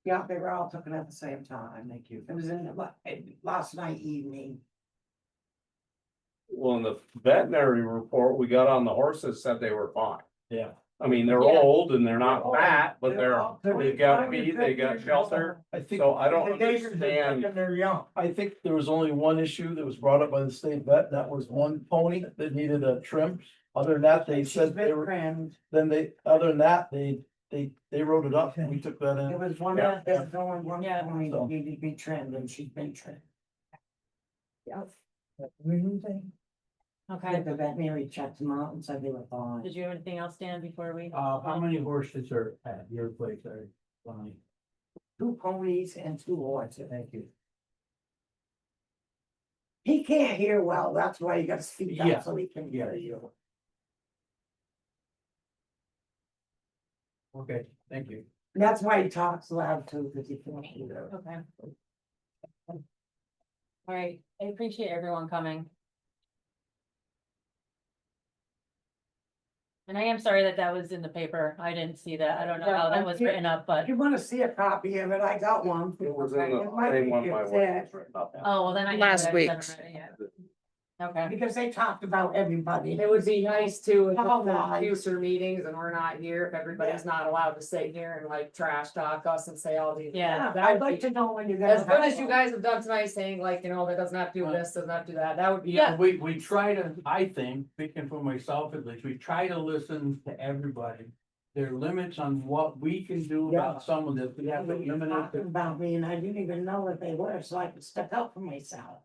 Yeah, they were all taken at the same time. Thank you. It was in last night evening. Well, in the veterinary report we got on the horses said they were fine. Yeah. I mean, they're Yeah. old and they're not fat, but they've got 25 feed, and they got 50 shelter. I think, So I don't The neighbors are understand. thinking they're young. I think there was only one issue that was brought up by the state vet, and that was one pony that needed a trim. Other than that, they She's said they been were, trimmed. then they, other than that, they wrote it up and we took that There in. was one, Yeah. there's only one Yeah. pony So- that needed to be trimmed and she's been trimmed. Okay, The veterinary checked them out and said they were fine. did you have anything else, Dan, before we? How many horses are at your place, Bonnie? 2 ponies and 2 horses. Thank you. He can't hear well, that's why you gotta speak Yeah. up so he can hear you. Okay, thank you. That's why he talks loud too, because he can't hear. Okay. All right, I appreciate everyone coming. And I am sorry that that was in the paper. I didn't see that. I don't know how that was written up, but, If you wanna see a copy of it, I got one. It was in the It might same be one my just wife that. was written up. oh, well, then I. Last I've week's. never read it yet. Okay, Because they talked about everybody. It would be nice to, if How the wide? future meetings and we're not here, if everybody's not allowed to sit here and like trash talk us and say all these. Yeah. That I'd would like be, to know when you're gonna. as good have as you one. guys have done tonight, saying like, you know, that does not do this, does not do that, that would be. Yeah. We try to, I think, speaking for myself at least, we try to listen to everybody. There are limits on what we can do Yeah. about some of this. We have to You're limit talking it. about me and I didn't even know what they were, so I could step up for myself.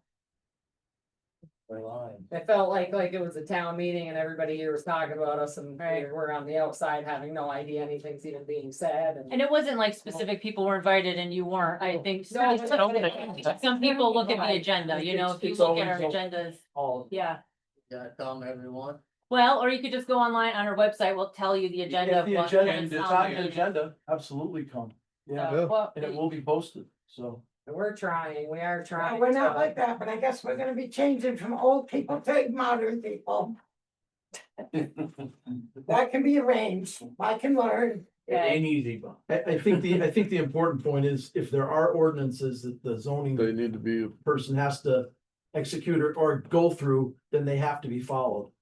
It felt like it was a town meeting and everybody here was talking about us and Right. we're on the outside having no idea anything's even being said and. and it wasn't like specific people were invited and you weren't. I think No, some people look at the agenda, you know, if you look at our agendas, All, yeah. Yeah, come everyone. Well, or you could just go online on our website. We'll tell you the agenda. if of the what- agenda, when if it's it's on on the the meeting. agenda, absolutely come. Yeah, So, well, and it will be posted, so. We're trying, we are trying. We're not to- like that, but I guess we're gonna be changing from old people to modern people. That can be arranged. I can learn. It ain't easy, but. I think the important point is if there are ordinances that the zoning They need to be. person has to execute or go through, then they have to be followed.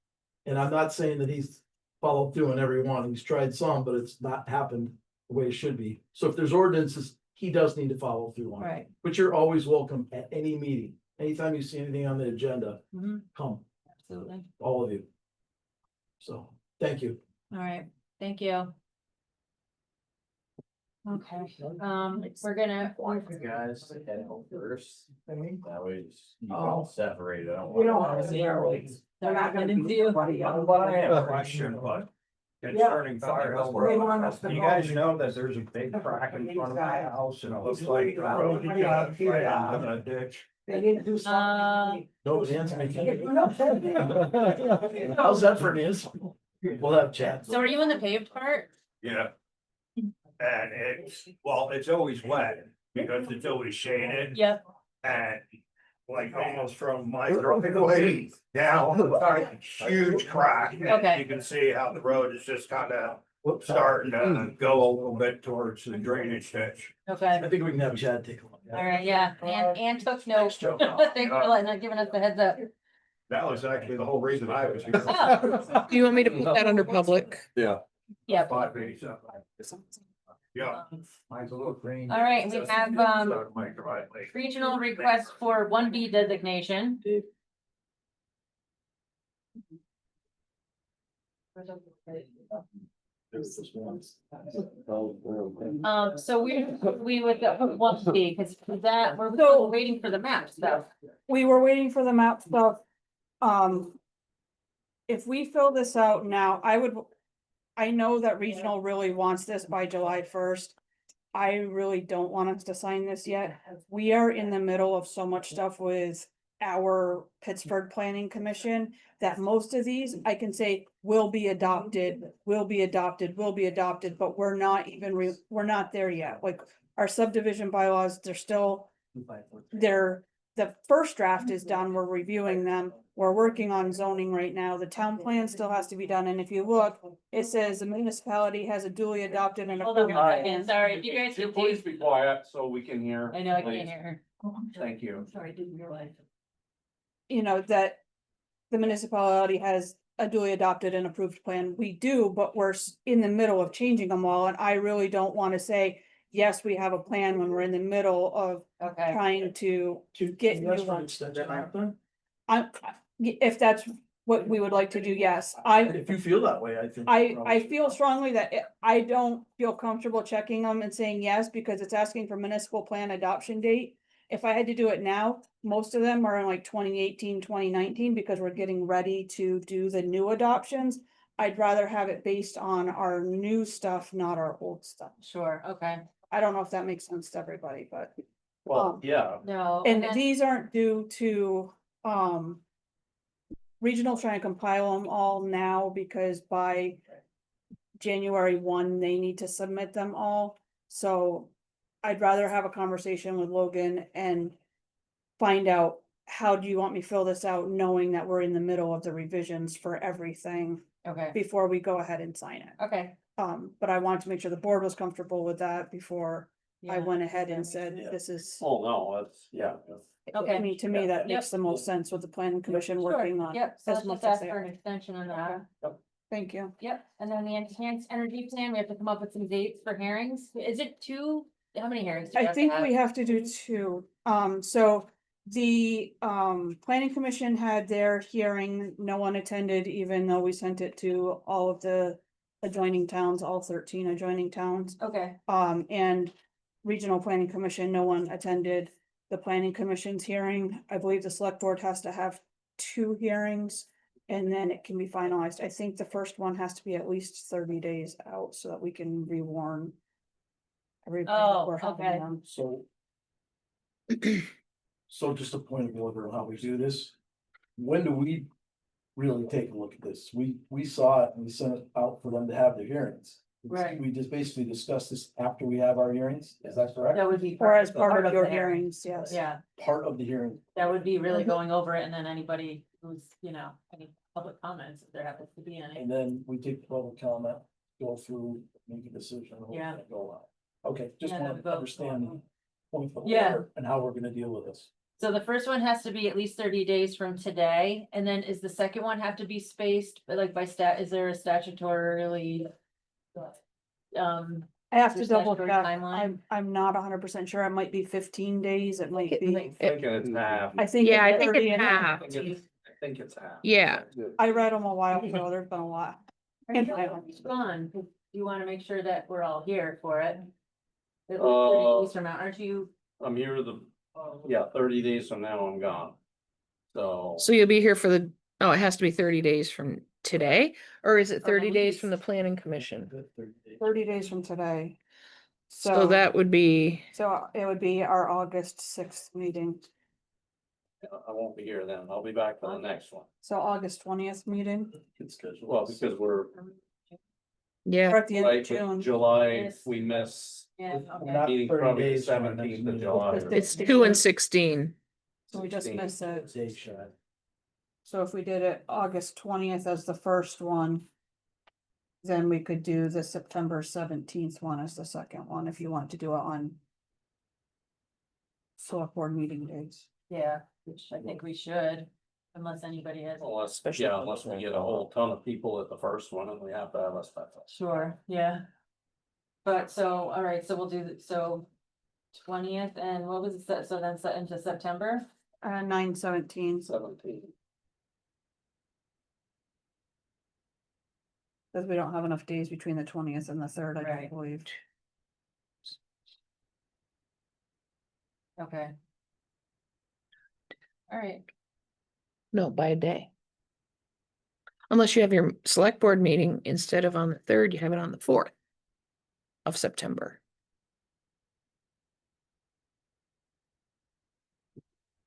And I'm not saying that he's followed through on every one. He's tried some, but it's not happened the way it should be. So if there's ordinances, he does need to follow through on it. Right. But you're always welcome at any meeting. Anytime you see anything on the agenda, Mhm. come, Absolutely. all of you. So, thank you. All right, thank you. Okay, we're gonna, Guys, head home first. That way you Oh. all separate. I You don't want to see our ways. They're not gonna be anybody else. But I have a question, but concerning fire, They want us to you go. guys know that there's a big crack in front of my house and it looks like the road is gonna right into a ditch. They didn't do something. Nobody answered me. No, How's that for an answer? We'll have chats. so are you in the paved part? Yeah. And it's always wet because it's always shaded Yep. and like almost from my driveway down, huge crack. And Okay. You can see how the road is just kind of starting to go a little bit towards the drainage ditch. Okay, I think we can have Chad take a look. all right, yeah, and took notes. Joe. Thanks for letting, giving us the heads up. That was actually the whole reason I was here. Oh, Do you want me to put that under public? Yeah. yeah. 587. Yeah. Mine's a little green. All right, we have, Start my driveway. regional request for 1B designation. So we would go 1B, because that, we're still waiting for the map stuff. We were waiting for the map stuff. If we fill this out now, I know that regional really wants this by July 1st. I really don't want us to sign this yet. We are in the middle of so much stuff with our Pittsburgh Planning Commission that most of these, I can say, will be adopted, but we're not even, we're not there yet. Like our subdivision bylaws, they're the first draft is done, we're reviewing them. We're working on zoning right now. The town plan still has to be done, and if you look, it says the municipality has a duly adopted and Hold on approved a plan. second, sorry, you guys can Please take, be quiet so we can hear. I know I please. can't hear her. Thank you. I'm sorry, I didn't realize. You know, that the municipality has a duly adopted and approved plan. We do, but we're in the middle of changing them all, and I really don't wanna say, yes, we have a plan when we're in the middle of Okay, trying to get Can you ask new for an ones. extension on it then? If that's what we would like to do, yes, I, If you feel that way, I think. I feel strongly that I don't feel comfortable checking them and saying yes, because it's asking for municipal plan adoption date. If I had to do it now, most of them are in like 2018, 2019, because we're getting ready to do the new adoptions. I'd rather have it based on our new stuff, not our old stuff. sure, okay, I don't know if that makes sense to everybody, but, Well, yeah, no. and then- these aren't due to, regional trying to compile them all now, because by January 1, they need to submit them all. So I'd rather have a conversation with Logan and find out, how do you want me to fill this out, knowing that we're in the middle of the revisions for everything Okay, before we go ahead and sign it. okay. But I wanted to make sure the board was comfortable with that before I Yeah, went ahead yeah, and me said, too. this is. oh, no, that's, yeah. Okay. I mean, to me, that Yep. makes the most sense with the planning commission Sure, working on. yep, so as let's much just as ask they for are. an extension on that. Thank you. Yep, and then the enhanced energy plan, we have to come up with some dates for hearings. Is it two? How many hearings? do we I have to think have? we have to do two. So the planning commission had their hearing, no one attended, even though we sent it to all of the adjoining towns, all 13 adjoining towns. Okay, And regional planning commission, no one attended the planning commission's hearing. I believe the select board has to have 2 hearings. And then it can be finalized. I think the first one has to be at least 30 days out so that we can rewarn. everybody that Oh, we're having okay. them. So. So just a point of order on how we do this. When do we really take a look at this? We saw it and we sent it out for them to have their hearings. Right. We just basically discuss this after we have our hearings, is that correct? that would be. Or as part of your the hearing. hearings, yes. Yeah, Part of the hearing. that would be really going over it, and then anybody who's, any public comments, if there happens to be any. And then we take the public comment, go through, make a decision. and Yeah. Go on. Okay, just Yeah, want then to vote. understand the point of Yeah. order and how we're gonna deal with this. So the first one has to be at least 30 days from today, and then is the second one have to be spaced, but like by is there a statutorily? I have to There's double statutory check. timeline? I'm not 100% sure. It might be 15 days. It might be. Thinking it's half. I think. Yeah, I it's think 30 it's and half. I think it's half. Yeah. I read them a while ago. There's been a lot. And I don't- It's fun, you wanna make sure that we're all here for it. At least 30 Uh, days from now, aren't you? I'm here 30 days from now, I'm gone. So. So you'll be here for it has to be 30 days from today, or is it Or 30 at days least. from the planning commission? Good 30 days. 30 days from today. So that would be, So it would be our August 6th meeting. I won't be here then, I'll be back for the next one. So August 20th meeting. Good schedule. Well, because we're yeah, Or at the end of right with June. July, Yes. we miss Yeah, We're okay. not meeting 30 probably the days from our next 17th of meeting. July. It's- it's 2 and 16. So we just 16. missed it. Days shy. So if we did it August 20th as the first one. Then we could do the September 17th one as the second one, if you want to do it on. Select board meeting days. Yeah, which I think we should, unless anybody has. Unless, Especially- yeah, unless we get a whole ton of people at the first one and we have to have a special. Sure, yeah. But so, all right, so we'll do, so 20th and what was it, so then set into September? 9/17, 17. because we don't have enough days between the 20th and the 3rd, I don't Right. believe. Okay. All right, No, by a day. Unless you have your select board meeting instead of on the 3rd, you have it on the 4th of September.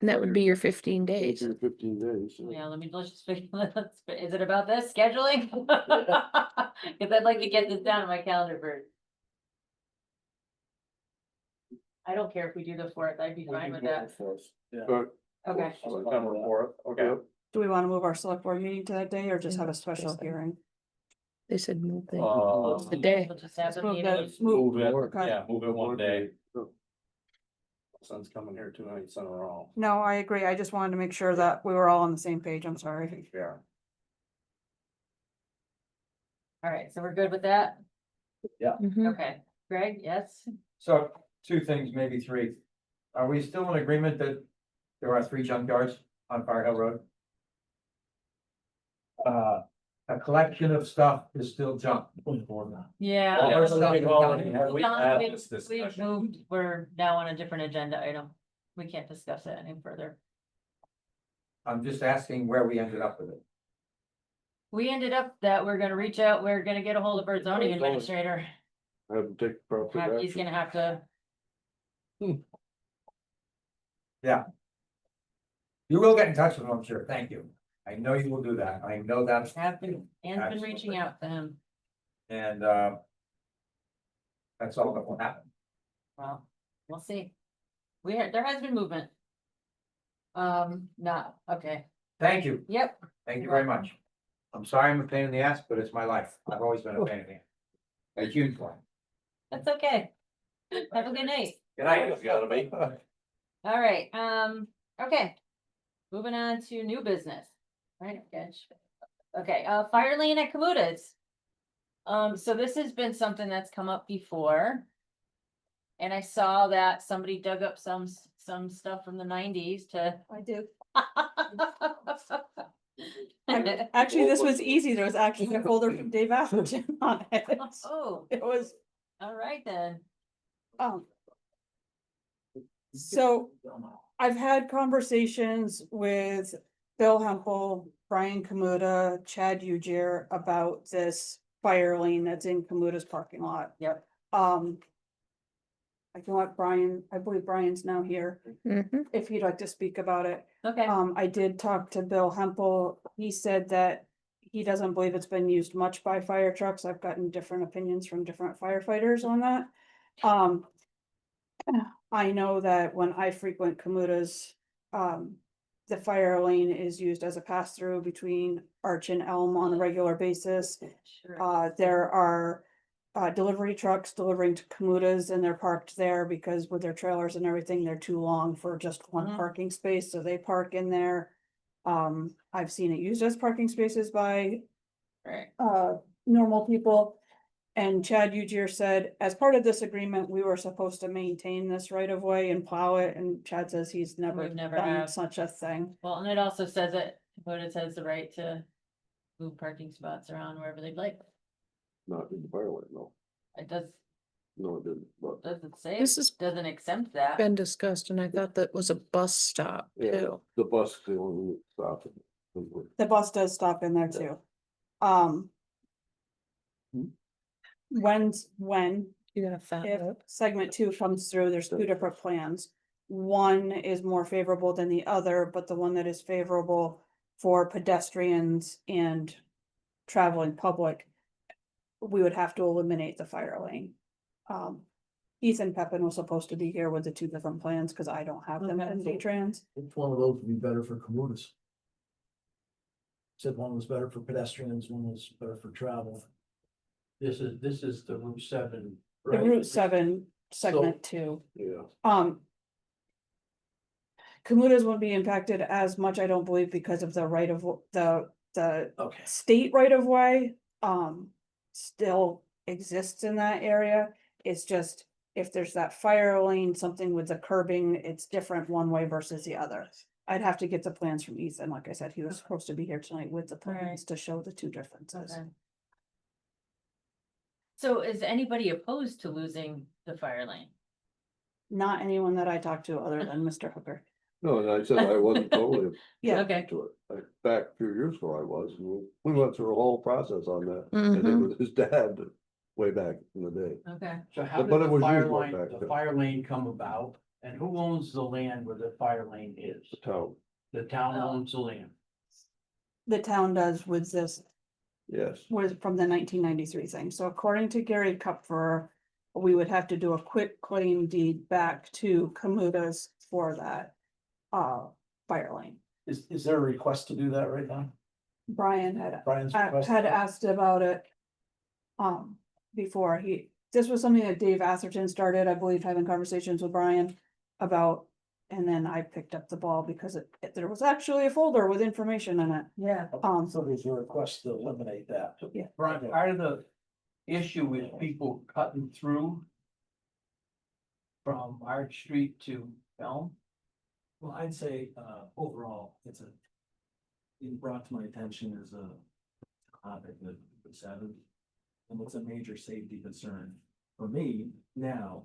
And that would be your 15 days. 15 days. yeah, let's just figure, is it about this scheduling? Cause I'd like to get this down on my calendar first. I don't care if we do the fourth, I'd be fine with that. Yeah. Okay, Okay. Do we want to move our select board meeting to that day or just have a special Yes. hearing? They said move Uh, the day. we'll just have the Move meeting. the- move- Move it, okay. yeah, move it one day. Son's coming here 2 nights in a row. No, I agree. I just wanted to make sure that we were all on the same page. I'm sorry. Yeah. All right, so we're good with that? Mhm. Okay, Greg, yes? So, two things, maybe three. Are we still in agreement that there are 3 junkyards on Fire Hill Road? A collection of stuff is still junk. Yeah. All our stuff is Done. junk. We've moved, we're now on a different agenda item. We can't discuss it any further. I'm just asking where we ended up with it. We ended up that we're gonna reach out, we're gonna get a hold of our zoning administrator. Have to take proper He's gonna have to, You will get in touch with him, I'm sure. Thank you. I know you will do that. I know that's, have been, Ann's been reaching Absolutely. out to him. and, that's all that will happen. Well, we'll see. There has been movement. Not, okay, Thank you. yep, Thank you very much. I'm sorry I'm a pain in the ass, but it's my life. I've always been a pain in the ass. A huge one. that's okay. Have a good night. Good night. All right, okay. Moving on to new business. Right, okay, fire lane at Kamuta's. So this has been something that's come up before. And I saw that somebody dug up some stuff from the 90s to. I do. Actually, this was easy. There was actually a folder from Dave Atherton on it. Oh, It was, all right then. So I've had conversations with Bill Hempel, Brian Kamuta, Chad Ujier about this fire lane that's in Kamuta's parking lot. Yep. I can let Brian, I believe Brian's now here, Mhm. if you'd like to speak about it. Okay, I did talk to Bill Hempel. He said that he doesn't believe it's been used much by fire trucks. I've gotten different opinions from different firefighters on that. I know that when I frequent Kamuta's, the fire lane is used as a pass-through between Arch and Elm on a regular basis. sure. There are delivery trucks delivering to Kamuta's and they're parked there because with their trailers and everything, they're too long for just one Mhm. parking space, so they park in there. I've seen it used as parking spaces by Right, normal people. And Chad Ujier said, as part of this agreement, we were supposed to maintain this right of way and plow it, and Chad says he's never We've never done have. such a thing. well, and it also says that Kamuta's has the right to move parking spots around wherever they'd like. Not in the fire lane, no. It does, No, it didn't, but. doesn't say, This it has doesn't exempt that. been discussed, and I thought that was a bus stop Yeah, too. the bus, the only stop. The bus does stop in there too. When You got a fat if lip. segment 2 comes through, there's 2 different plans. One is more favorable than the other, but the one that is favorable for pedestrians and traveling public, we would have to eliminate the fire lane. Ethan Peppin was supposed to be here with the 2 different plans, because I don't have them in V-Trans. Which one of those would be better for Kamuta's? Said one was better for pedestrians, one was better for travel. This is the Route 7, The right? Route 7, segment 2. Yeah. Kamuta's won't be impacted as much, I don't believe, because of the right of, the Okay. state right of way, still exists in that area. It's just, if there's that fire lane, something with the curbing, it's different one way versus the other. I'd have to get the plans from Ethan. Like I said, he was supposed to be here tonight with the plans to show the 2 differences. Okay. So is anybody opposed to losing the fire lane? Not anyone that I talked to other than Mr. Hooker. No, and I said I wasn't totally. Yeah. Okay. To it. Back a few years ago, I was, and we went through a whole process on that. I think with his dad, way back in the day. Okay, So how But did it the was fire usual line, back the then. fire lane come about? And who owns the land where the fire lane is? The town, The town Oh. owns the land. The town does with this, yes. was from the 1993 thing. So according to Gary Kupfer, we would have to do a quick claim deed back to Kamuta's for that fire lane. Is there a request to do that right now? Brian had Brian's had request? asked about it. Before this was something that Dave Atherton started, I believe, having conversations with Brian about. And then I picked up the ball because there was actually a folder with information in it. Yeah. So there's a request to eliminate that. Yeah. Brian, part of the issue is people cutting through from Arch Street to Elm. Well, I'd say, overall, it brought to my attention as a topic that was seven. And it's a major safety concern for me now,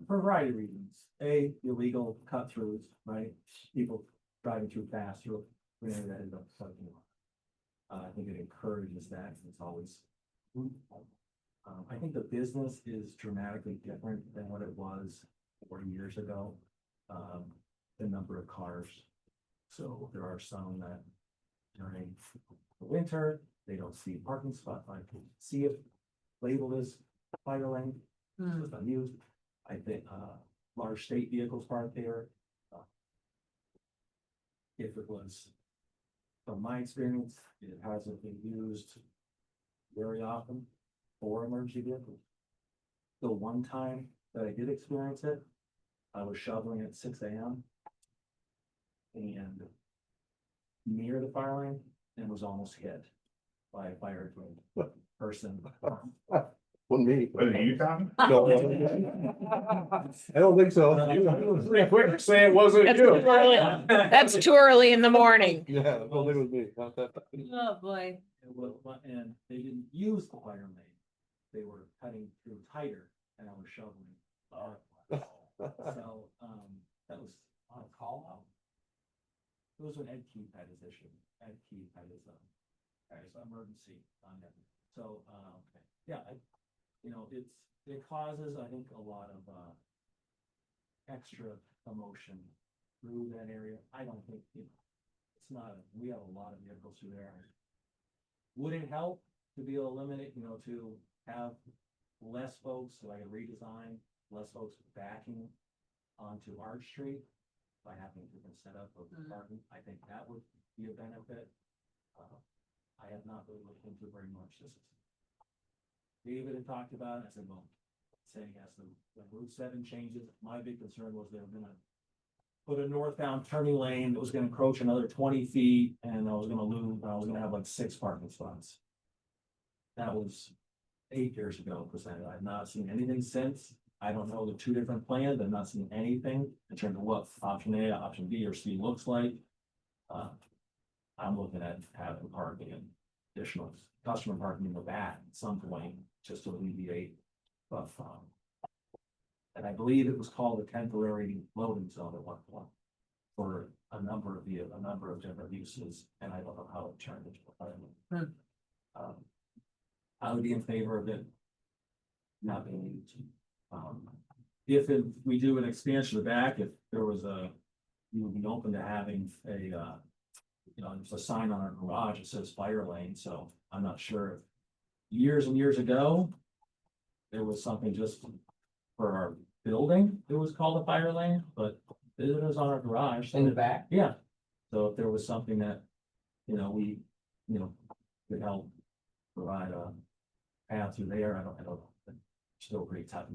for a variety of reasons. A, illegal cut throughs, right? People driving through fast, through, that end up sucking. I think it encourages that, it's always. I think the business is dramatically different than what it was 40 years ago. The number of cars. So there are some that during the winter, they don't see a parking spot, I can see it labeled as fire lane, so it's not used. I think, large state vehicles parked there. If it was, from my experience, it hasn't been used very often for emergency vehicles. The one time that I did experience it, I was shoveling at 6 a.m. and near the fire lane and was almost hit by a fire person. Wasn't me. Was it you, Tom? No. I don't think so. Pretty quick to say it wasn't That's you. too early. That's too early in the morning. Yeah, I don't think it was me, not that. Oh, boy. And they didn't use the fire lane. They were cutting through tighter and I was shoveling. So, that was on a call out. It was when Ed Keith had his issue. Ed Keith had his emergency on that. So, yeah, it causes, I think, a lot of, extra emotion through that area. I don't think, it's not, we have a lot of vehicles through there. Would it help to be able to eliminate, to have less folks, so I could redesign, less folks backing onto Arch Street by having a different setup of parking? I think that would be a benefit. I have not really looked into it very much. David had talked about it. I said, well, saying yes, the Route 7 changes. My big concern was they were gonna put a northbound turning lane that was gonna encroach another 20 feet and I was gonna have like 6 parking spots. That was 8 years ago, because I've not seen anything since. I don't know the 2 different plans. I've not seen anything in terms of what option A, option B, or C looks like. I'm looking at having parking and additional customer parking in the back at some point, just to alleviate. But, and I believe it was called a temporary loading zone at one point for a number of different uses, and I don't know how it turned into a parking. I would be in favor of it not being used. If we do an expansion of the back, if there was you would be open to having there's a sign on our garage that says fire lane, so I'm not sure if years and years ago, there was something just for our building, it was called a fire lane, but it was on our garage. In the back? Yeah, so if there was something that, we, could help provide a path through there, I don't know, still pretty tough.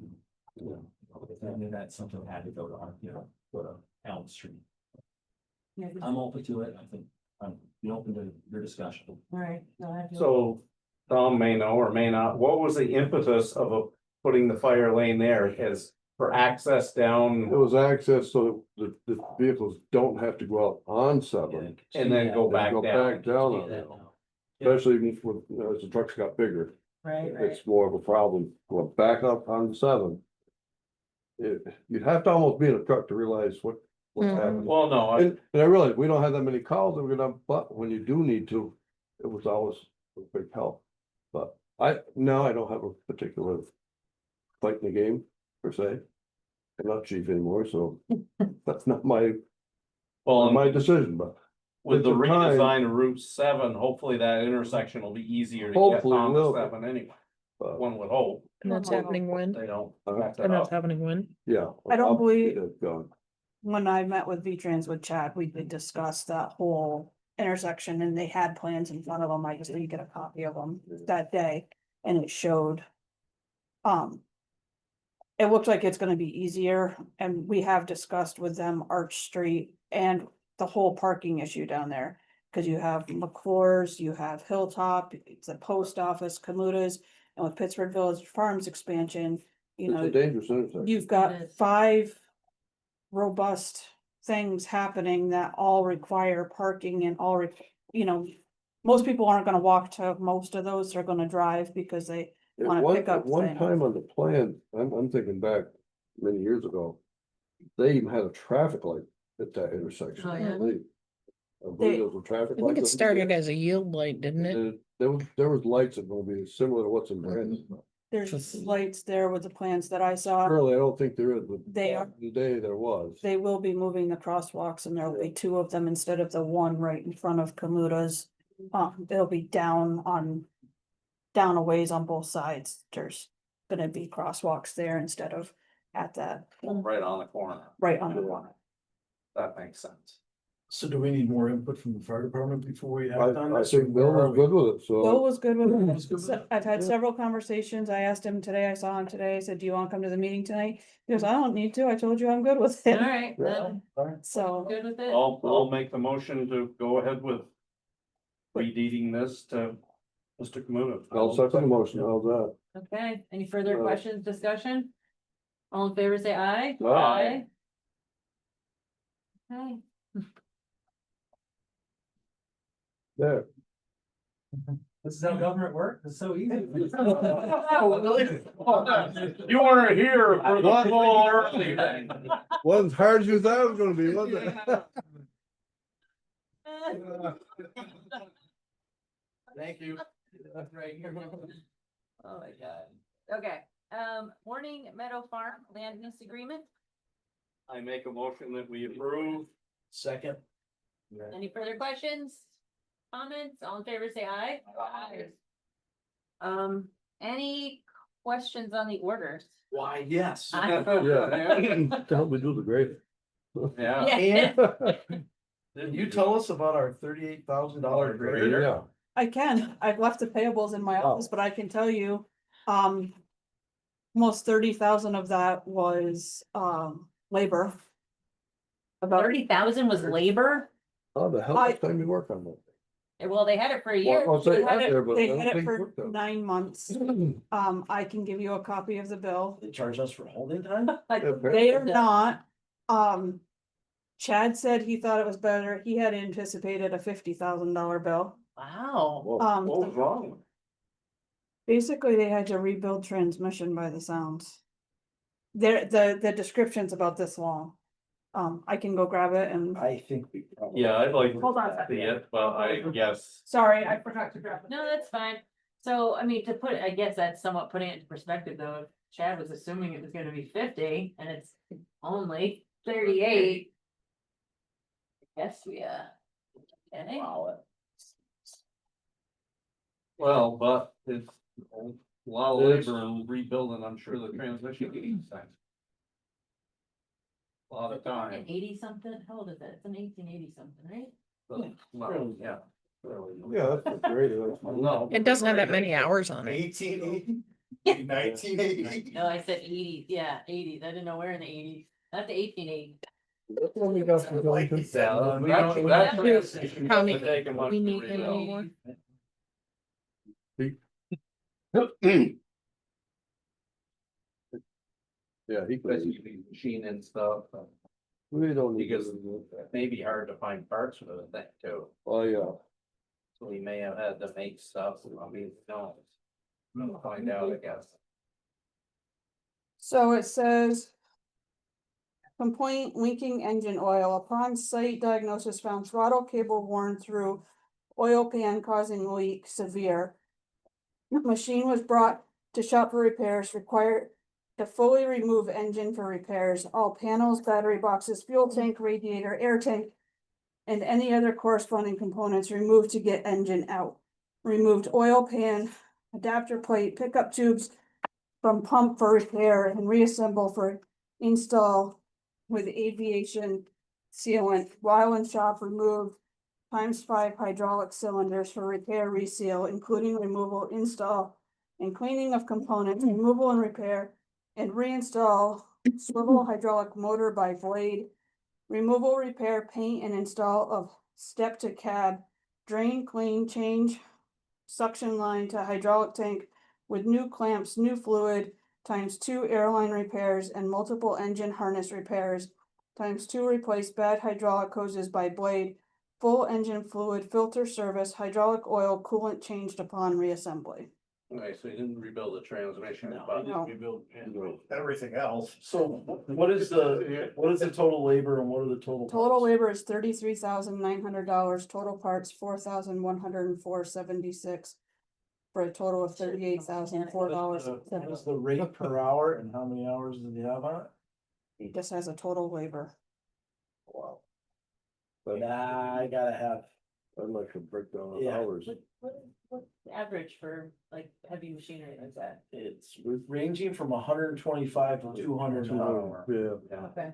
I mean, that's something that had to go to, go to Elm Street. Yeah. I'm open to it, I think, I'm open to your discussion. All right. So Tom may know or may not, what was the impetus of putting the fire lane there as for access down? It was access so the vehicles don't have to go out on 7. And then go back down. on it. Especially as the trucks got bigger. Right, It's more of a problem going back up on 7. You'd have to almost be in a truck to realize what's happening. Well, no, And I realize we don't have that many calls that we're gonna, but when you do need to, it was always a big help. But I don't have a particular fight in the game per se. I'm not chief anymore, so that's not my decision, but. with the at the time- redesign of Route 7, hopefully that intersection will be easier to get Hopefully it on the will. 7 anyway. One would hope. And that's Well, happening when? They don't. Uh, back that And that's up. happening when? Yeah. I don't believe- Gone. When I met with V-Trans with Chad, we did discuss that whole intersection and they had plans in front of them. I just didn't get a copy of them that day. And it showed. It looked like it's gonna be easier and we have discussed with them Arch Street and the whole parking issue down there. Cause you have McClure's, you have Hilltop, it's a post office, Kamuta's, and with Pittsburgh Village Farms expansion, you It's a know, dangerous intersection. you've got 5 robust things happening that all require parking and all, you know, most people aren't gonna walk to most of those, they're gonna drive because they At wanna pick up at one things. time on the plan, I'm thinking back many years ago. They even had a traffic light at that intersection. Oh, yeah. I believe They- there was a traffic I light. think it started as a yield light, didn't it? There was lights that will be similar to what's in Brandon. There's lights there with the plans that I saw. Currently, I don't think there is, but They are- the day there was. They will be moving the crosswalks and there will be 2 of them instead of the one right in front of Kamuta's. They'll be down a ways on both sides. There's gonna be crosswalks there instead of at that, Right on the corner. right on the corner. That makes sense. So do we need more input from the fire department before we have done I this? think Bill Where are was we? good with it, Bill so. was good with Was it. good with So it? I've had Yeah. several conversations. I asked him today, I saw him today. I said, do you wanna come to the meeting tonight? He goes, I don't need to. I told you I'm good with All it. right, Yeah. then, So, good with it? I'll make the motion to go ahead with redeeding this to Mr. Kamuta. I'll second the motion, how's that? Okay, any further Uh, questions, discussion? All in favor, say aye. Aye. Okay, There. This is how government works, it's so easy. You weren't here for the full early thing. Wasn't as hard as you thought it was gonna be, was it? Thank you. oh my god, okay, Morning Meadow Farm land use agreement, I make a motion that we approve. Second, any further questions? Comments, all in favor, say aye. Any questions on the orders? why, yes. Yeah. To help me do the grading. Yeah. Yeah. Did you tell us about our $38,000 grader? Yeah. I can, I've left the payables in my office, but I can tell you, almost 30,000 of that was, labor. About, 30,000 was labor? How the hell much time you work on that? Well, they had it for a year. Well, I'll say they had that there, it, but they I had don't it think for worked out. 9 months. I can give you a copy of the bill. They charge us for holding time? Like, Yeah, They are not, Chad said he thought it was better. He had anticipated a $50,000 bill. wow, Whoa, What was wrong? Basically, they had to rebuild transmission by the sounds. The description's about this long. I can go grab it and, I think we probably. Yeah, I'd like Hold on a to second. see it, but I guess. sorry, I forgot to grab it. no, that's fine. So, I mean, to put it, I guess that's somewhat putting it into perspective, though. If Chad was assuming it was gonna be 50 and it's only 38. I guess we, okay. Well, but it's a lot of labor and rebuilding, I'm sure the transmission needs things. A lot of time. 80 something, how old is that? It's an 1880 something, right? Well, yeah. Yeah, that's great. No. It doesn't have that many hours on it. 1880? 1980? No, I said 80, yeah, 80s. I didn't know where in the 80s, not the 1880. That's what we got from going to- How many- we need any more? Yeah, he could. Especially machine and stuff, We don't need. because it may be hard to find parts for the thing too. Oh, yeah. So we may have had to make stuff, I mean, no. We'll find out, I guess. So it says. Complaint leaking engine oil. Upon site diagnosis found throttle cable worn through oil pan causing leak severe. Machine was brought to shop for repairs, required to fully remove engine for repairs, all panels, battery boxes, fuel tank, radiator, air tank. And any other corresponding components removed to get engine out. Removed oil pan adapter plate, pickup tubes from pump for repair and reassemble for install with aviation sealant, while in shop remove ×5 hydraulic cylinders for repair reseal, including removal, install, and cleaning of components, removal and repair, and reinstall swivel hydraulic motor by blade, removal, repair, paint, and install of step to cab, drain, clean, change suction line to hydraulic tank with new clamps, new fluid, ×2 airline repairs and multiple engine harness repairs, ×2 replace bad hydraulic hoses by blade, full engine fluid, filter service, hydraulic oil, coolant changed upon reassembly. Okay, so you didn't rebuild the transmission, No, but No. Everything else. So what is the total labor and what are the total? Total parts? labor is $33,900, total parts $4,104.76. For a total of $38,004. What is the rate per hour and how many hours does he have on it? He just has a total labor. Wow. Nah, I gotta have, I'd like to break down Yeah. hours. What's the average for like heavy machinery like that? it's ranging from 125 to 200 an hour. Yeah. Okay.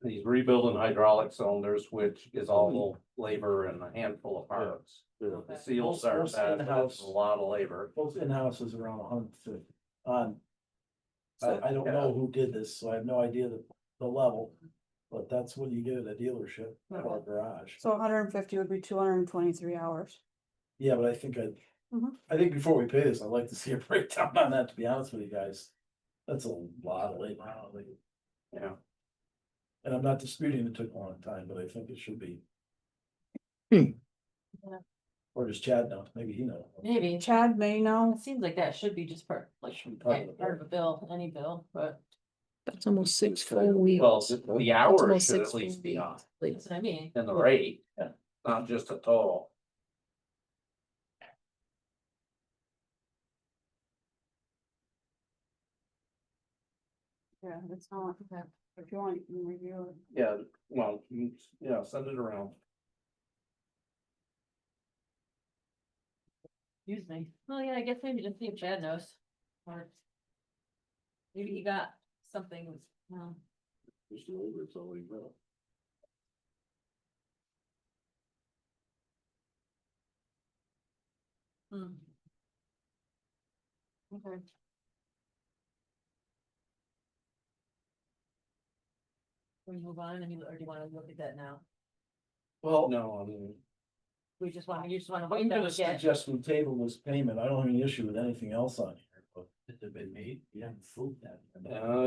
He's rebuilding hydraulic cylinders, which is all labor and a handful of parts. Yeah. The seals are Most bad, in-house. that's a lot of labor. Most in-house is around 150. I So, don't know who did this, so I have no idea the level, but that's what you get at a dealership or a garage. So 150 would be 223 hours. Yeah, but Mhm. I think before we pay this, I'd like to see a breakdown on that, to be honest with you guys. That's a lot of labor. Yeah. And I'm not disputing it took a long time, but I think it should be. Hmm. Yeah. Or does Chad know? Maybe he knows. Maybe. Chad may know. It seems like that should be just part, like, Part of the part of a bill, any bill, but That's almost 6 full Well, weeks. the That's hours almost should 6 at least full be on, weeks. that's what I mean. and the rate, Yeah. not just a total. Yeah, it's not. If you want, you can review it. Yeah, well, yeah, send it around. Excuse me. Well, yeah, I guess maybe just see if Chad knows. Or maybe he got something, well, Just the labor, it's all you got. hmm. Okay. We move on, or do you wanna look at that now? Well, No, I mean, You just wanna I'm wait gonna till we get. suggest we table this payment. I don't have any issue with anything else on here, but it had been made. You haven't proved that.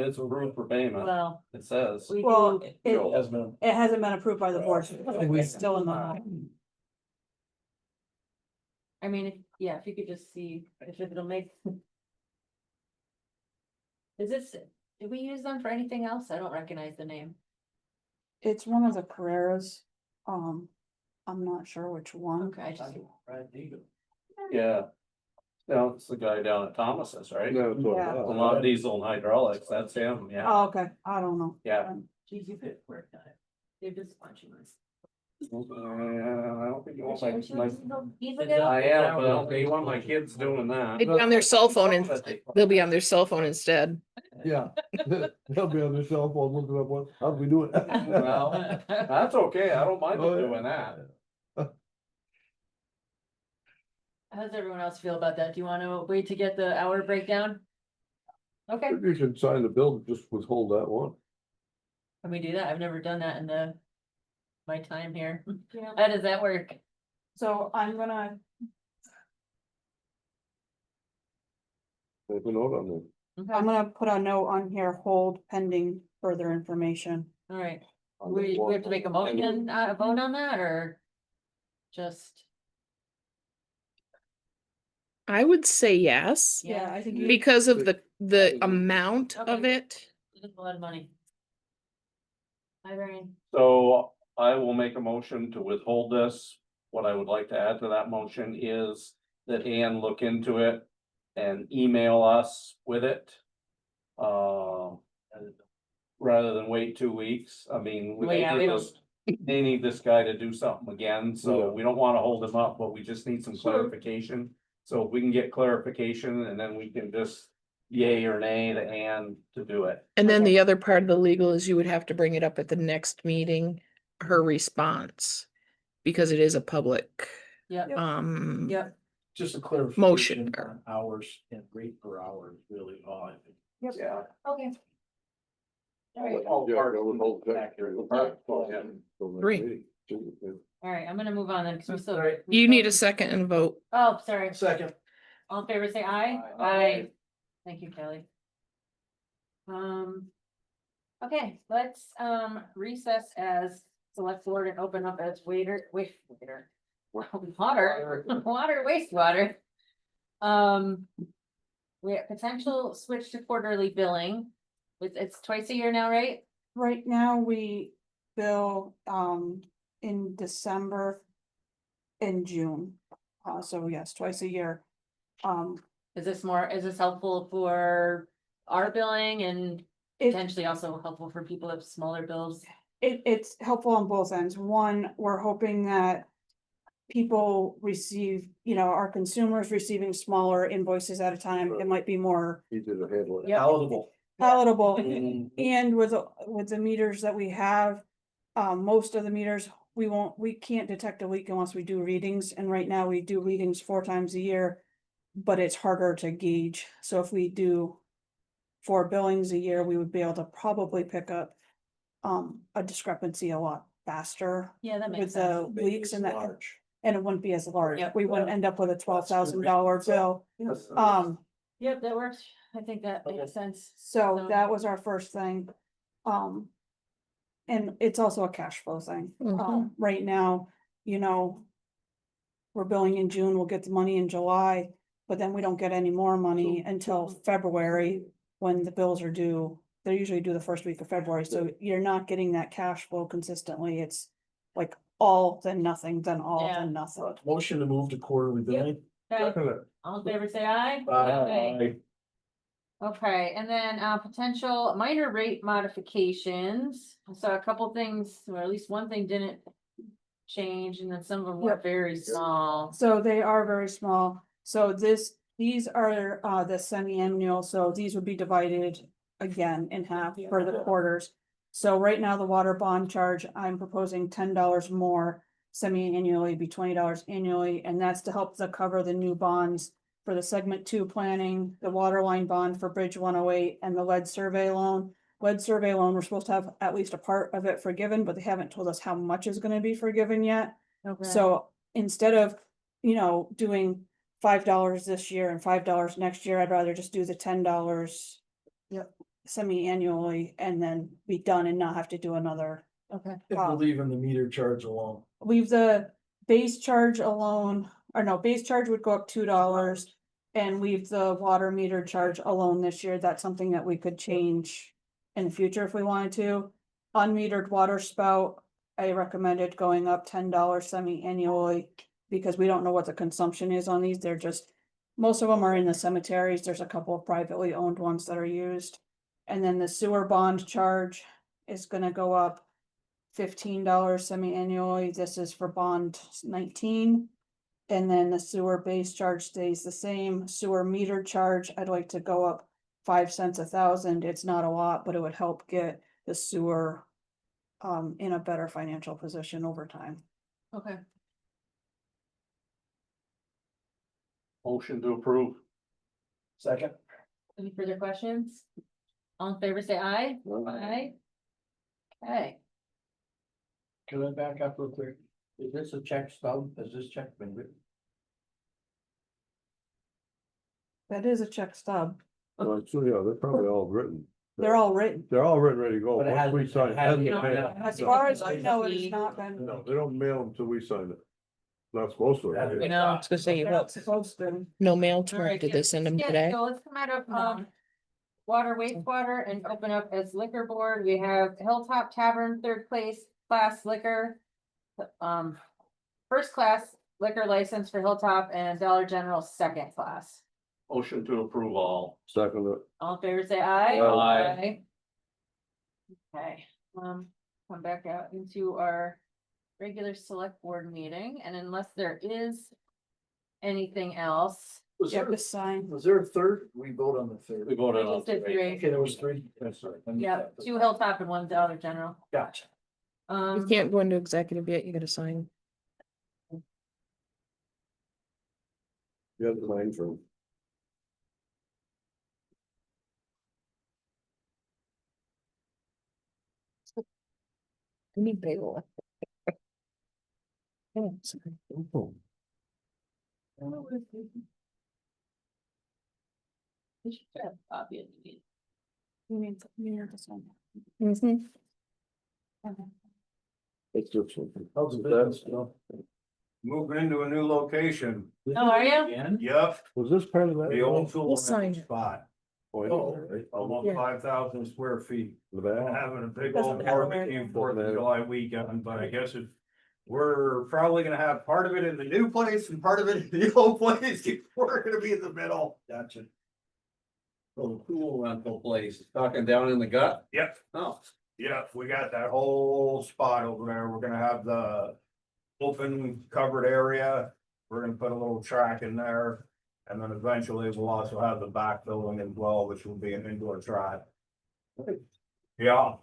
it's approved for payment, Well, it says. we Well, do, it Has been. hasn't been approved by the board. It's still in the. I mean, if you could just see if it'll make. Is this, did we use them for anything else? I don't recognize the name. It's one of the Carreras. I'm not sure which one. Okay, I just, Yeah. No, it's the guy down at Thomas's, right? No, it's all Yeah. about. Vermont Diesel and Hydraulics, that's him, yeah, Oh, okay, I don't know. yeah. geez, you could work on it. They're just punching us. I don't think you want my, He's I am, but I don't think you want my kids doing that. They'd be on their cell phone and they'll be on their cell phone instead. Yeah, they'll be on their cell phone looking up what, how do we do it? Well, that's okay, I don't mind Oh, them yeah. doing that. How does everyone else feel about that? Do you wanna wait to get the hour breakdown? Okay, You can sign the bill, just withhold that one. can we do that? I've never done that in my time here. How does that work? So I'm gonna, Make a note on there. I'm gonna put a note on here, hold pending further information. All right, On the we have to make a form. motion, vote on that, or just? I would say yes, Yeah, I think you. because of the amount of Okay. it. It's a lot of money. Hi, Brian. So I will make a motion to withhold this. What I would like to add to that motion is that Ann look into it and email us with it. Rather than wait 2 weeks, I mean, Well, yeah, we don't- they need this guy to do something again, so Yeah. we don't wanna hold him up, but we just need some Sure. clarification. So if we can get clarification and then we can just yay or nay the and to do it. And then the other part of the legal is you would have to bring it up at the next meeting, her response. Because it is a public, Yep, yep, Just a clarification Motion. on hours and rate per hour is really all I think. yep, okay. Yeah, that was all accurate. Three. All right, I'm gonna move on then, because we still. You need a second and vote. Oh, sorry. Second. All in favor, say aye. Aye. Thank you, Kelly. Okay, let's recess as select board and open up as waiter. Water, wastewater. We have potential switch to quarterly billing. It's twice a year now, right? Right now, we bill, in December and June. So yes, twice a year. Is this helpful for our billing and It, potentially also helpful for people with smaller bills? it's helpful on both ends. One, we're hoping that people receive, our consumers receiving smaller invoices at a time. It might be more Easy to handle it. Yeah. Palatable. palatable. Mhm. And with the meters that we have, most of the meters, we can't detect a leak unless we do readings, and right now we do readings 4 times a year. But it's harder to gauge, so if we do 4 billings a year, we would be able to probably pick up a discrepancy a lot faster. Yeah, that makes With sense. the leaks and that, Large. and it wouldn't be as large, Yep. we wouldn't end up with a $12,000 bill. Yep, that works. I think that makes sense. So that was our first thing. And it's also a cash flow thing. Mhm. Right now, we're billing in June, we'll get the money in July, but then we don't get any more money until February when the bills are due. They're usually due the first week of February, so you're not getting that cash flow consistently. It's like all then nothing, then all Yeah. then nothing. Motion to move to quarterly billing. Okay, all in favor, say aye. Aye. Okay, and then potential minor rate modifications. So a couple things, or at least one thing didn't change, and then some of them were Yep. very small. So they are very small. So these are the semi-annual, so these would be divided again in half for the quarters. So right now, the water bond charge, I'm proposing $10 more semi-annually, be $20 annually, and that's to help to cover the new bonds for the segment 2 planning, the water line bond for Bridge 108, and the lead survey loan. Lead survey loan, we're supposed to have at least a part of it forgiven, but they haven't told us how much is gonna be forgiven yet. Okay. So instead of, doing $5 this year and $5 next year, I'd rather just do the $10. Yep. Semi-annually and then be done and not have to do another. Okay. If we're leaving the meter charge alone. Leave the base charge alone, or no, base charge would go up $2. And leave the water meter charge alone this year. That's something that we could change in the future if we wanted to. Unmetered water spout, I recommended going up $10 semi-annually. Because we don't know what the consumption is on these, they're just, most of them are in the cemeteries, there's a couple of privately owned ones that are used. And then the sewer bond charge is gonna go up $15 semi-annually, this is for bond 19. And then the sewer base charge stays the same, sewer meter charge, I'd like to go up 5 cents a thousand, it's not a lot, but it would help get the sewer. In a better financial position over time. Okay. Motion to approve. Second. Any further questions? All in favor, say aye. Aye. Okay, Can I back up real quick? Is this a check stub? Has this check been written? That is a check stub, So yeah, they're probably all written. they're all written. They're all written, ready to go. But it Once we hasn't- sign. it hasn't hasn't been been- mailed. As far as I know, it has not been. No, they don't mail them till we sign it. Not supposed to. That's You know, I was gonna say, They're not supposed to. no mail All tomorrow. right, Did they send them yeah, today? so let's come out of water wastewater and open up as liquor board. We have Hilltop Tavern, third place class liquor. First class liquor license for Hilltop and Dollar General, second class. Motion to approve all. Second it. All in favor, say aye. Aye. Okay, come back out into our regular select board meeting, and unless there is anything else. Was You have there, to sign. was there a third? We vote on the third. We voted We on just did three. three. Okay, there was three. That's right. Yep, 2 Hilltop and 1 Dollar General. Gotcha. You can't go into executive yet, you gotta sign. You have the line from. We need payroll. Oh, sorry. We should have a copy of the meeting. You need to sign. Mhm. It's just something. How's the business, Bill? Moving into a new location. Oh, are you? Again? Yep, Was this part of that? the old tool We'll sign rental it. spot, Oh, almost Yeah. 5,000 square feet. the back. Having a big Doesn't old matter. barbecue 4th of Doesn't matter. July weekend, but I guess if. We're probably gonna have part of it in the new place and part of it in the old place. We're gonna be in the middle. Gotcha. Little pool rental place, talking down in the gut. Yep. Oh. Yeah, we got that whole spot over there. We're gonna have the open covered area. We're gonna put a little track in there. And then eventually we'll also have the back building as well, which will be an indoor track. Yeah.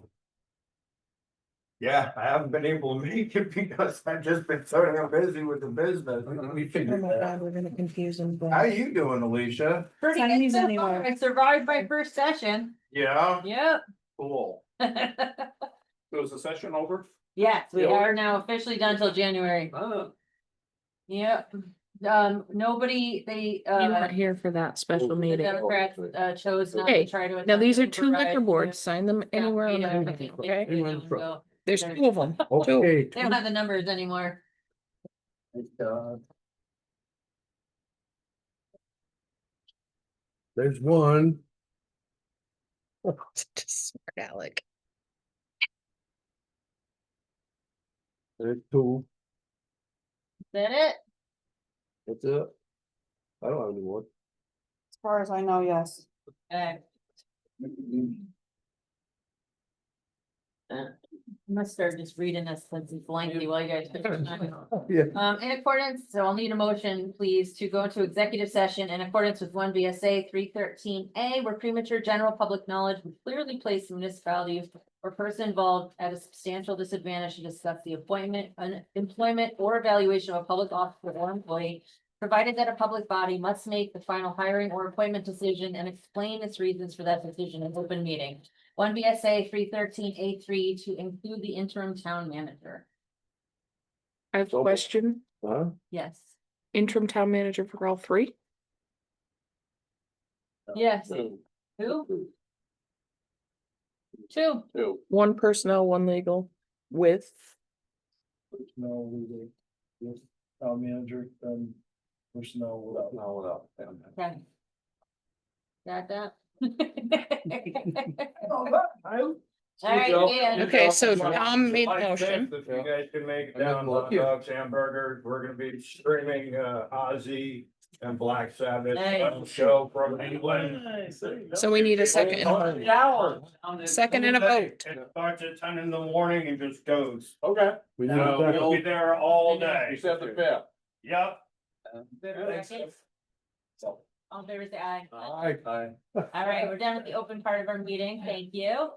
Yeah, I haven't been able to make it because I've just been so damn busy with the business. We Oh figured my that. God, we're gonna confuse them. How you doing, Alicia? Pretty Sign good these so far. anywhere. I survived my first session. Yeah, Yep. cool. So is the session over? Yes, we Yeah. are now officially done till January. Oh. Yep. Nobody, they, You weren't here for that special the meeting. Democrats, chose not Hey, to try to. Now, attend these the are 2 liquor override. boards, sign them Yeah, anywhere on we don't- the, okay? they don't go. There's 2 of them. Okay. They don't have the numbers anymore. There's one. Smart Alec. There's 2. Is that it? That's it. I don't have any more. As far as I know, yes. Okay. I'm gonna start just reading this since it's lengthy while you guys. Yeah. In accordance, so I'll need a motion, please, to go into executive session in accordance with 1 VSA 313A, where premature general public knowledge would clearly place the municipality or person involved at a substantial disadvantage to discuss the appointment, employment, or evaluation of a public officer or employee, provided that a public body must make the final hiring or appointment decision and explain its reasons for that decision in open meeting. 1 VSA 313A3 to include the interim town manager. I have a question. Huh? Yes. Interim town manager for all 3? Yes. Who? 2. 1 personnel, 1 legal, with, No, we town manager, personnel without. No, Okay. Got that? Alright, yeah. Okay, so Tom made the motion. If you guys can make it And then down, we'll- hot dogs, hamburgers, we're gonna be streaming, Ozzy and Black Sabbath Nice. show from England. So we need a second and a vote. Second and a vote. It starts at 10 in the morning and just goes. Okay. We need a So we'll be second. there all day. You said the 5th. Yep. All in favor, say aye. Aye. All right, we're done with the open part of our meeting. Thank you.